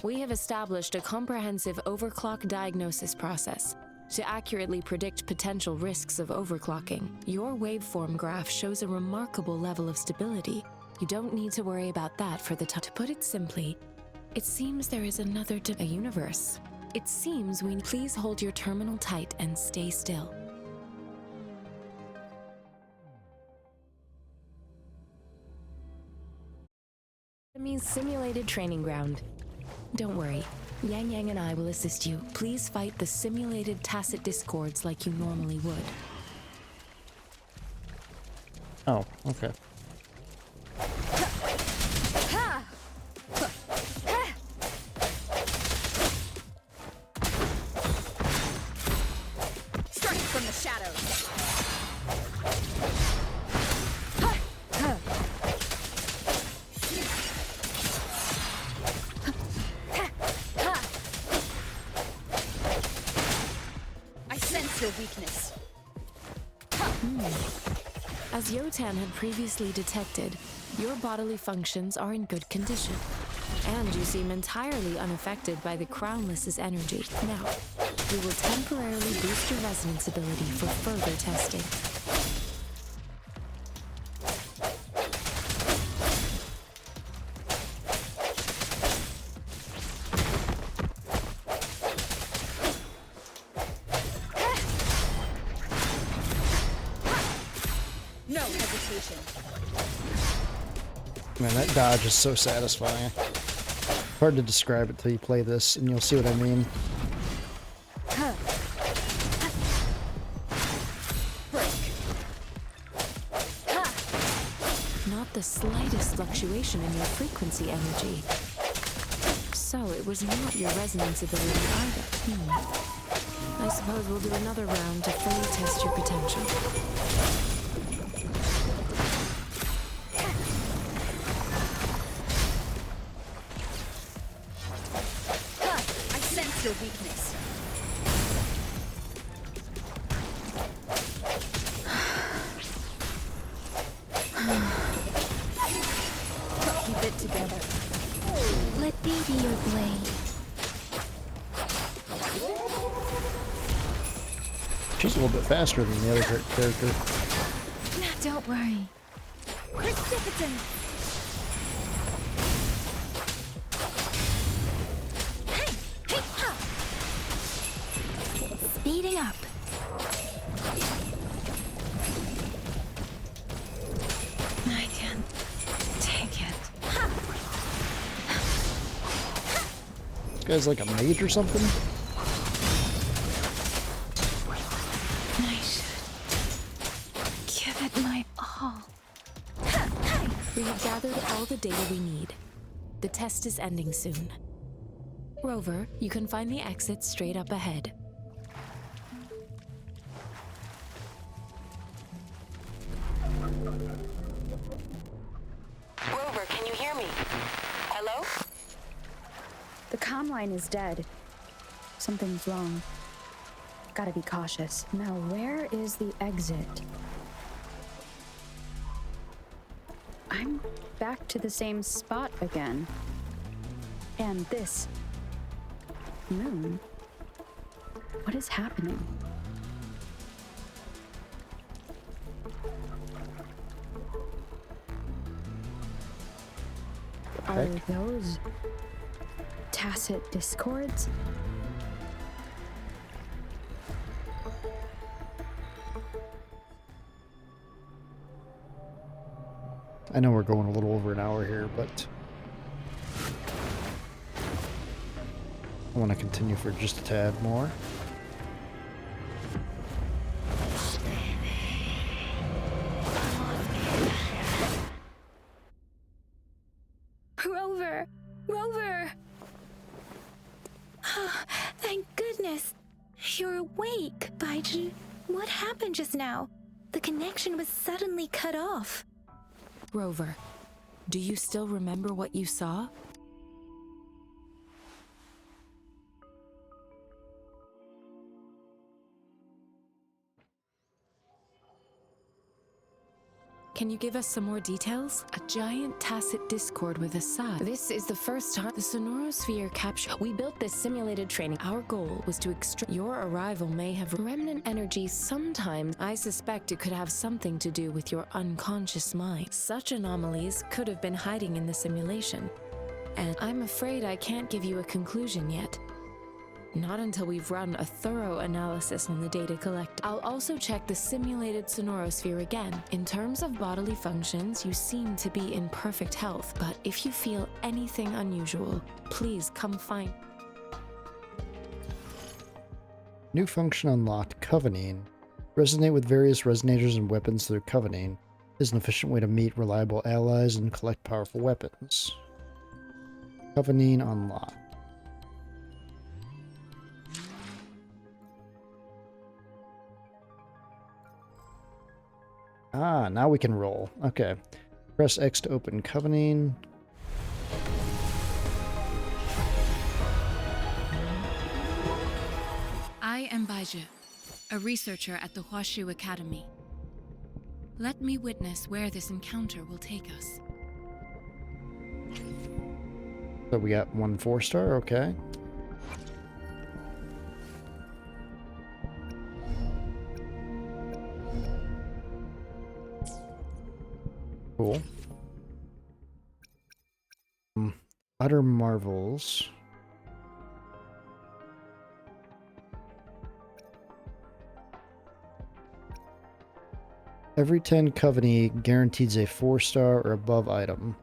we have established a comprehensive overclock diagnosis process to accurately predict potential risks of overclocking. Your waveform graph shows a remarkable level of stability. You don't need to worry about that for the time. To put it simply, it seems there is another a universe. It seems we... Please hold your terminal tight and stay still. Enemy's simulated training ground. Don't worry. Yang Yang and I will assist you. Please fight the simulated tacit discords like you normally would. Oh, okay. Starting from the shadows. I sense your weakness. As Yotan had previously detected, your bodily functions are in good condition, and you seem entirely unaffected by the Crownless's energy. Now, we will temporarily boost your resonance ability for further testing. No hesitation. Man, that dodge is so satisfying. Hard to describe it till you play this, and you'll see what I mean. Not the slightest fluctuation in your frequency energy. So it was not your resonance ability either. I suppose we'll do another round to fully test your potential. I sense your weakness. Keep it together. Let me be your blade. She's a little bit faster than the other character. Don't worry. Precipitant! Speeding up. I can't take it. This guy's like a mage or something? I should give it my all. We have gathered all the data we need. The test is ending soon. Rover, you can find the exit straight up ahead. Rover, can you hear me? Hello? The comm line is dead. Something's wrong. Gotta be cautious. Now, where is the exit? I'm back to the same spot again. And this moon. What is happening? Are those tacit discords? I know we're going a little over an hour here, but I want to continue for just a tad more. Rover! Rover! Oh, thank goodness. You're awake, Baiji. What happened just now? The connection was suddenly cut off. Rover, do you still remember what you saw? Can you give us some more details? A giant tacit discord with a sigh. This is the first time the sonorosphere capture. We built this simulated training. Our goal was to extract. Your arrival may have remnant energy sometimes. I suspect it could have something to do with your unconscious mind. Such anomalies could have been hiding in the simulation. And I'm afraid I can't give you a conclusion yet. Not until we've run a thorough analysis on the data collected. I'll also check the simulated sonorosphere again. In terms of bodily functions, you seem to be in perfect health, but if you feel anything unusual, please come find. New function unlocked, Convenes. Resonate with various resonators and weapons through Convenes is an efficient way to meet reliable allies and collect powerful weapons. Convenes unlocked. Ah, now we can roll. Okay. Press X to open Convenes. I am Baiji, a researcher at the Huashu Academy. Let me witness where this encounter will take us. So we got 1 4-star, okay. Cool. Utter marvels. Every 10 Convenes guarantees a 4-star or above item.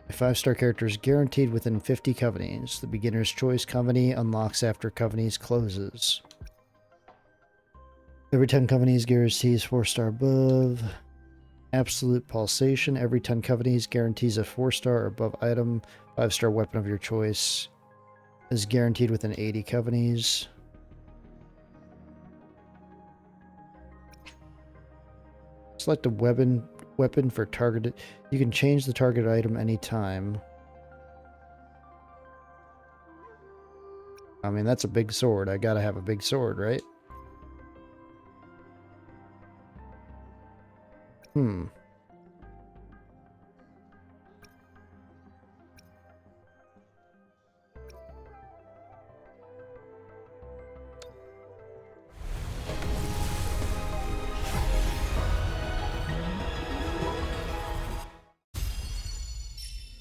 A 5-star character is guaranteed within 50 Convenes. The beginner's choice Convenes unlocks after Convenes closes. Every 10 Convenes guarantees 4-star above. Absolute pulsation. Every 10 Convenes guarantees a 4-star or above item. 5-star weapon of your choice is guaranteed within 80 Convenes. Select a weapon for targeted. You can change the target item anytime. I mean, that's a big sword. I gotta have a big sword, right?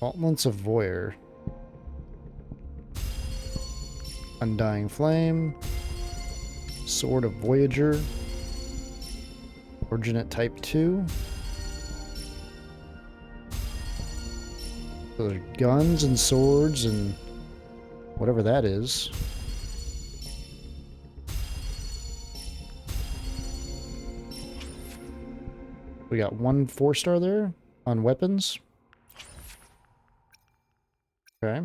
Gauntlets of Voyeur. Undying Flame. Sword of Voyager. Origin Type 2. So there's guns and swords and whatever that is. We got 1 4-star there on weapons. Okay.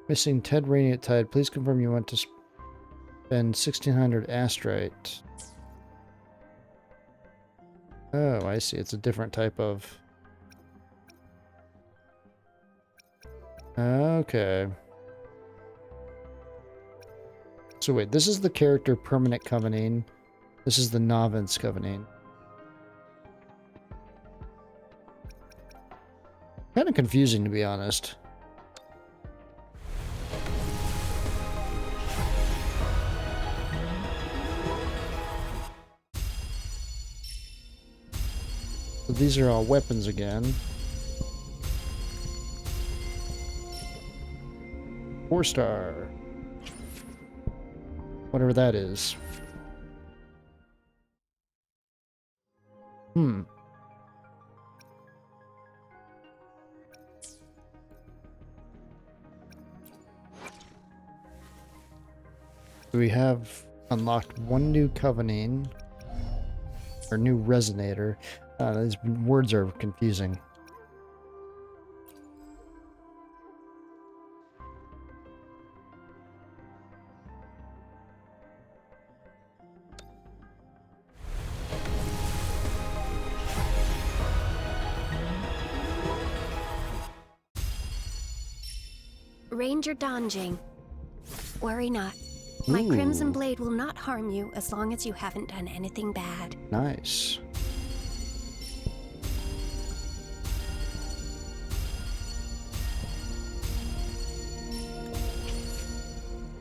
Missing Ted Radiant Tide. Please confirm you want to spend 1600 astrite. Oh, I see. It's a different type of... Okay. So wait, this is the character permanent Convenes. This is the novice Convenes. Kind of confusing, to be honest. So these are all weapons again. 4-star. Whatever that is. We have unlocked 1 new Convenes. Or new Resonator. These words are confusing. Ranger Donjing. Worry not. My Ooh. Crimson Blade will not harm you as long as you haven't done anything bad. Nice.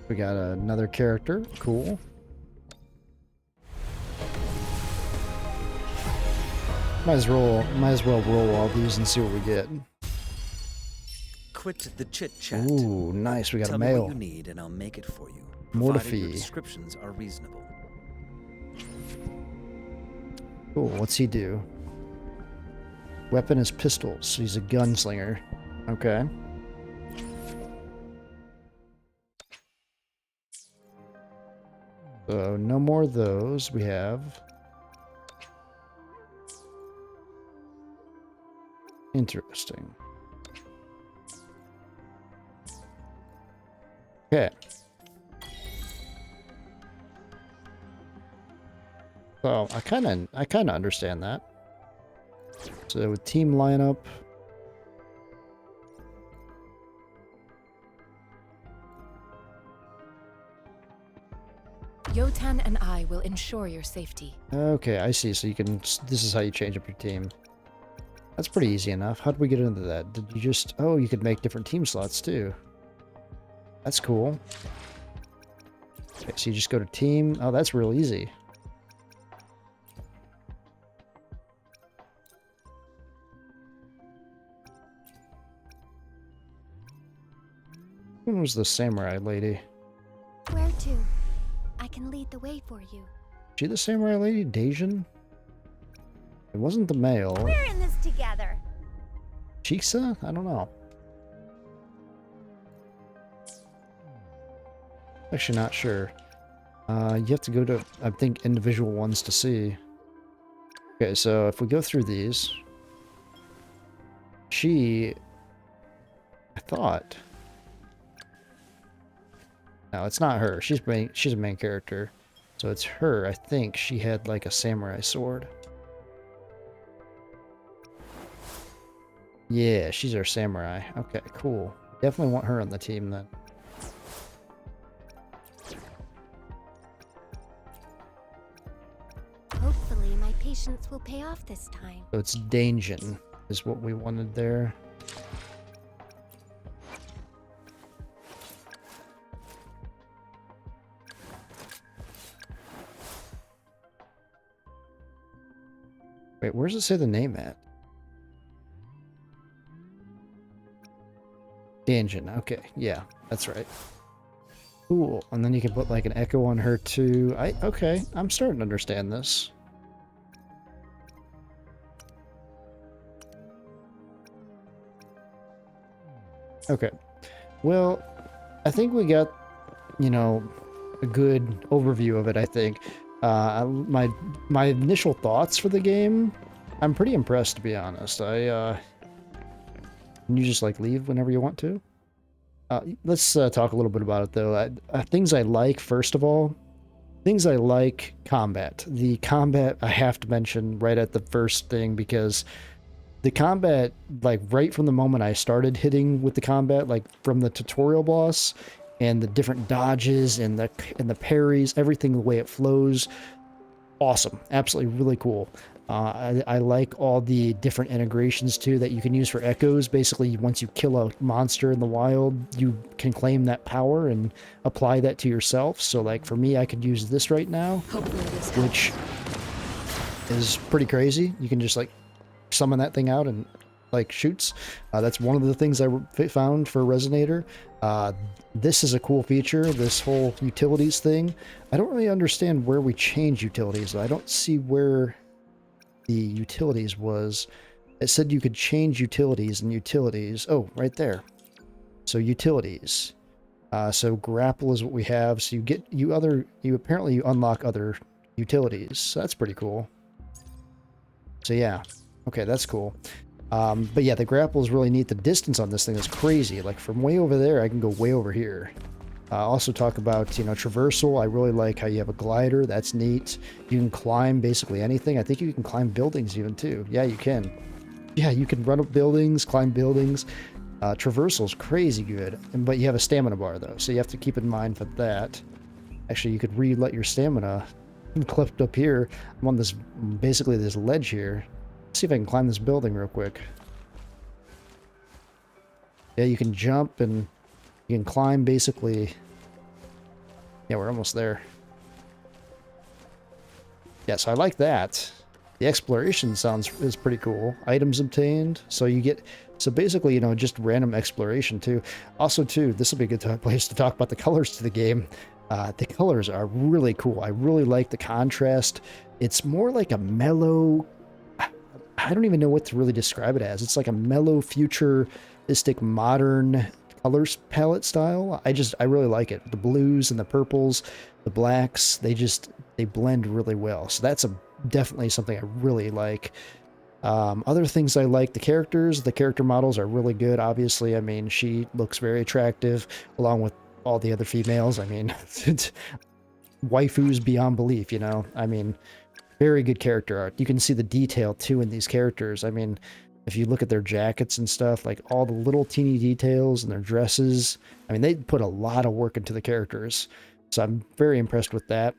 We got another character. Cool. Might as well roll all these and see what we get. Quit the chit chat. Ooh, nice. We got Tell a me male. what you need, and I'll make it for you. Mortify. Provided your descriptions are reasonable. Cool. What's he do? Weapon is pistols. He's a gunslinger. Okay. So no more of those. We have. Interesting. Okay. So I kind of understand that. So with team lineup. Yotan and I will ensure your safety. Okay, I see. So you can. This is how you change up your team. That's pretty easy enough. How did we get into that? Did you just... Oh, you could make different team slots too. That's cool. Okay, so you just go to team. Oh, that's real easy. Who was the samurai lady? Where to? I can lead the way for you. She the samurai lady? Dajin? It wasn't the male. We're in this together. Chiksa? I don't know. Actually not sure. You have to go to, I think, individual ones to see. Okay, so if we go through these, I thought, no, it's not her. She's a main character, so it's her. I think she had like a samurai sword. Yeah, she's our samurai. Okay, cool. Definitely want her on the team then. Hopefully my patience will pay off this time. So it's Danjin is what we wanted there. Wait, where does it say the name at? Danjin, okay, yeah, that's right. Cool, and then you can put like an echo on her too. Okay, I'm starting to understand this. Okay, well, I think we got, you know, a good overview of it, I think. My initial thoughts for the game, I'm pretty impressed, to be honest. Can you just like leave whenever you want to? Let's talk a little bit about it though. Things I like, first of all, things I like, combat. The combat I have to mention right at the first thing, because the combat, like right from the moment I started hitting with the combat, like from the tutorial boss and the different dodges and the parries, everything, the way it flows, awesome. Absolutely really cool. I like all the different integrations too that you can use for echoes. Basically, once you kill a monster in the wild, you can claim that power and apply that to yourself. So like for me, I could use this right now, which is pretty crazy. You can just like summon that thing out and like shoots. That's one of the things I found for Resonator. This is a cool feature, this whole utilities thing. I don't really understand where we change utilities. I don't see where the utilities was. It said you could change utilities and utilities. Oh, right there. So utilities. So grapple is what we have. So you apparently unlock other utilities. So that's pretty cool. So yeah. Okay, that's cool. But yeah, the grapple is really neat. The distance on this thing is crazy. Like from way over there, I can go way over here. Also talk about, you know, traversal. I really like how you have a glider. That's neat. You can climb basically anything. I think you can climb buildings even too. Yeah, you can. Yeah, you can run up buildings, climb buildings. Traversal is crazy good. But you have a stamina bar though, so you have to keep in mind for that. Actually, you could let your stamina clipped up here. I'm on this, basically this ledge here. Let's see if I can climb this building real quick. Yeah, you can jump and you can climb basically. Yeah, we're almost there. Yeah, so I like that. The exploration is pretty cool. Items obtained. So you get, so basically, you know, just random exploration too. Also too, this will be a good place to talk about the colors to the game. The colors are really cool. I really like the contrast. It's more like a mellow, I don't even know what to really describe it as. It's like a mellow, futuristic, modern colors palette style. I really like it. The blues and the purples, the blacks, they blend really well. So that's definitely something I really like. Other things I like, the character models are really good. Obviously, I mean, she looks very attractive along with all the other females. I mean, it's waifus beyond belief, you know? I mean, very good character art. You can see the detail too in these characters. I mean, if you look at their jackets and stuff, like all the little teeny details and their dresses, I mean, they put a lot of work into the characters. So I'm very impressed with that.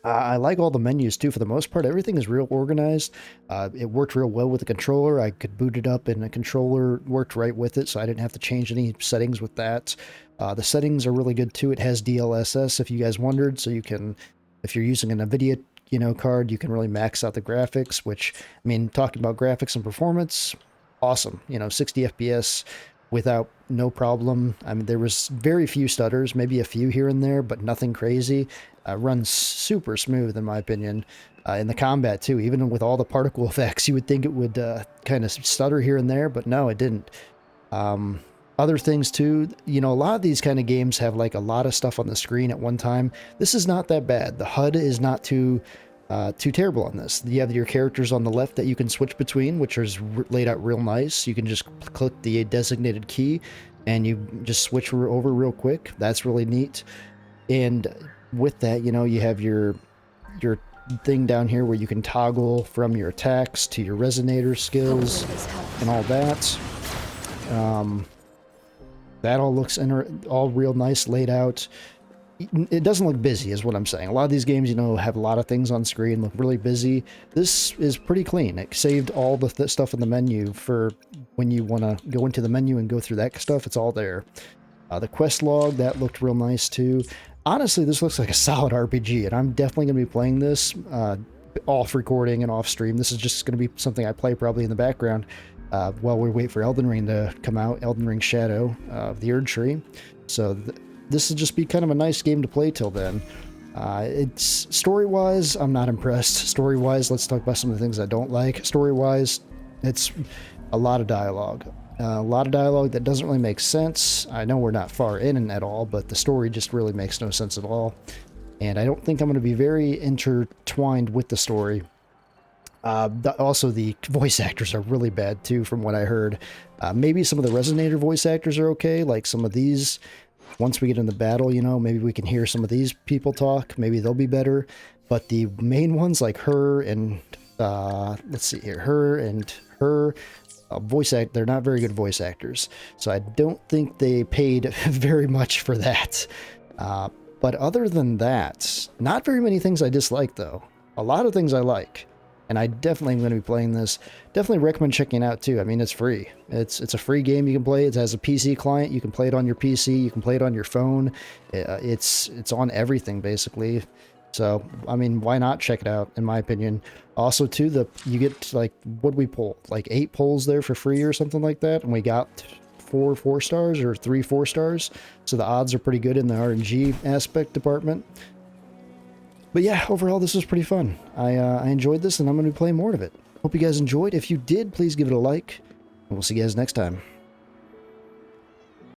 I like all the menus too. For the most part, everything is real organized. It worked real well with the controller. I could boot it up and the controller worked right with it, so I didn't have to change any settings with that. The settings are really good too. It has DLSS, if you guys wondered, so you can, if you're using an NVIDIA, you know, card, you can really max out the graphics, which, I mean, talking about graphics and performance, awesome. You know, 60 FPS without no problem. I mean, there was very few stutters, maybe a few here and there, but nothing crazy. Runs super smooth in my opinion. in the combat too. Even with all the particle effects, you would think it would kind of stutter here and there, but no, it didn't. Other things too, you know, a lot of these kind of games have like a lot of stuff on the screen at one time. This is not that bad. The HUD is not too terrible on this. You have your characters on the left that you can switch between, which is laid out real nice. You can just click the designated key and you just switch over real quick. That's really neat. And with that, you know, you have your thing down here where you can toggle from your attacks to your resonator skills and all that. That all looks all real nice laid out. It doesn't look busy is what I'm saying. A lot of these games, you know, have a lot of things on screen, look really busy. This is pretty clean. It saved all the stuff in the menu for when you want to go into the menu and go through that stuff. It's all there. The quest log, that looked real nice too. Honestly, this looks like a solid RPG, and I'm definitely going to be playing this off recording and off stream. This is just going to be something I play probably in the background while we wait for Elden Ring to come out, Elden Ring Shadow of the Erd Tree. So this will just be kind of a nice game to play till then. It's story-wise, I'm not impressed. Story-wise, let's talk about some of the things I don't like. Story-wise, it's a lot of dialogue. A lot of dialogue that doesn't really make sense. I know we're not far in at all, but the story just really makes no sense at all. And I don't think I'm going to be very intertwined with the story. Also, the voice actors are really bad too, from what I heard. Maybe some of the Resonator voice actors are okay, like some of these. Once we get in the battle, you know, maybe we can hear some of these people talk. Maybe they'll be better. But the main ones, like her and, let's see here, her and her, they're not very good voice actors. So I don't think they paid very much for that. But other than that, not very many things I dislike, though. A lot of things I like. And I definitely am going to be playing this. Definitely recommend checking it out too. I mean, it's free. It's a free game you can play. It has a PC client. You can play it on your PC. You can play it on your phone. It's on everything basically. So I mean, why not check it out? In my opinion. Also, too, you get like, what did we pull? Like 8 pulls there for free or something like that, and we got 4 4-stars or 3 4-stars. So the odds are pretty good in the RNG aspect department. But yeah, overall, this was pretty fun. I enjoyed this, and I'm going to be playing more of it. Hope you guys enjoyed. If you did, please give it a like, and we'll see you guys next time.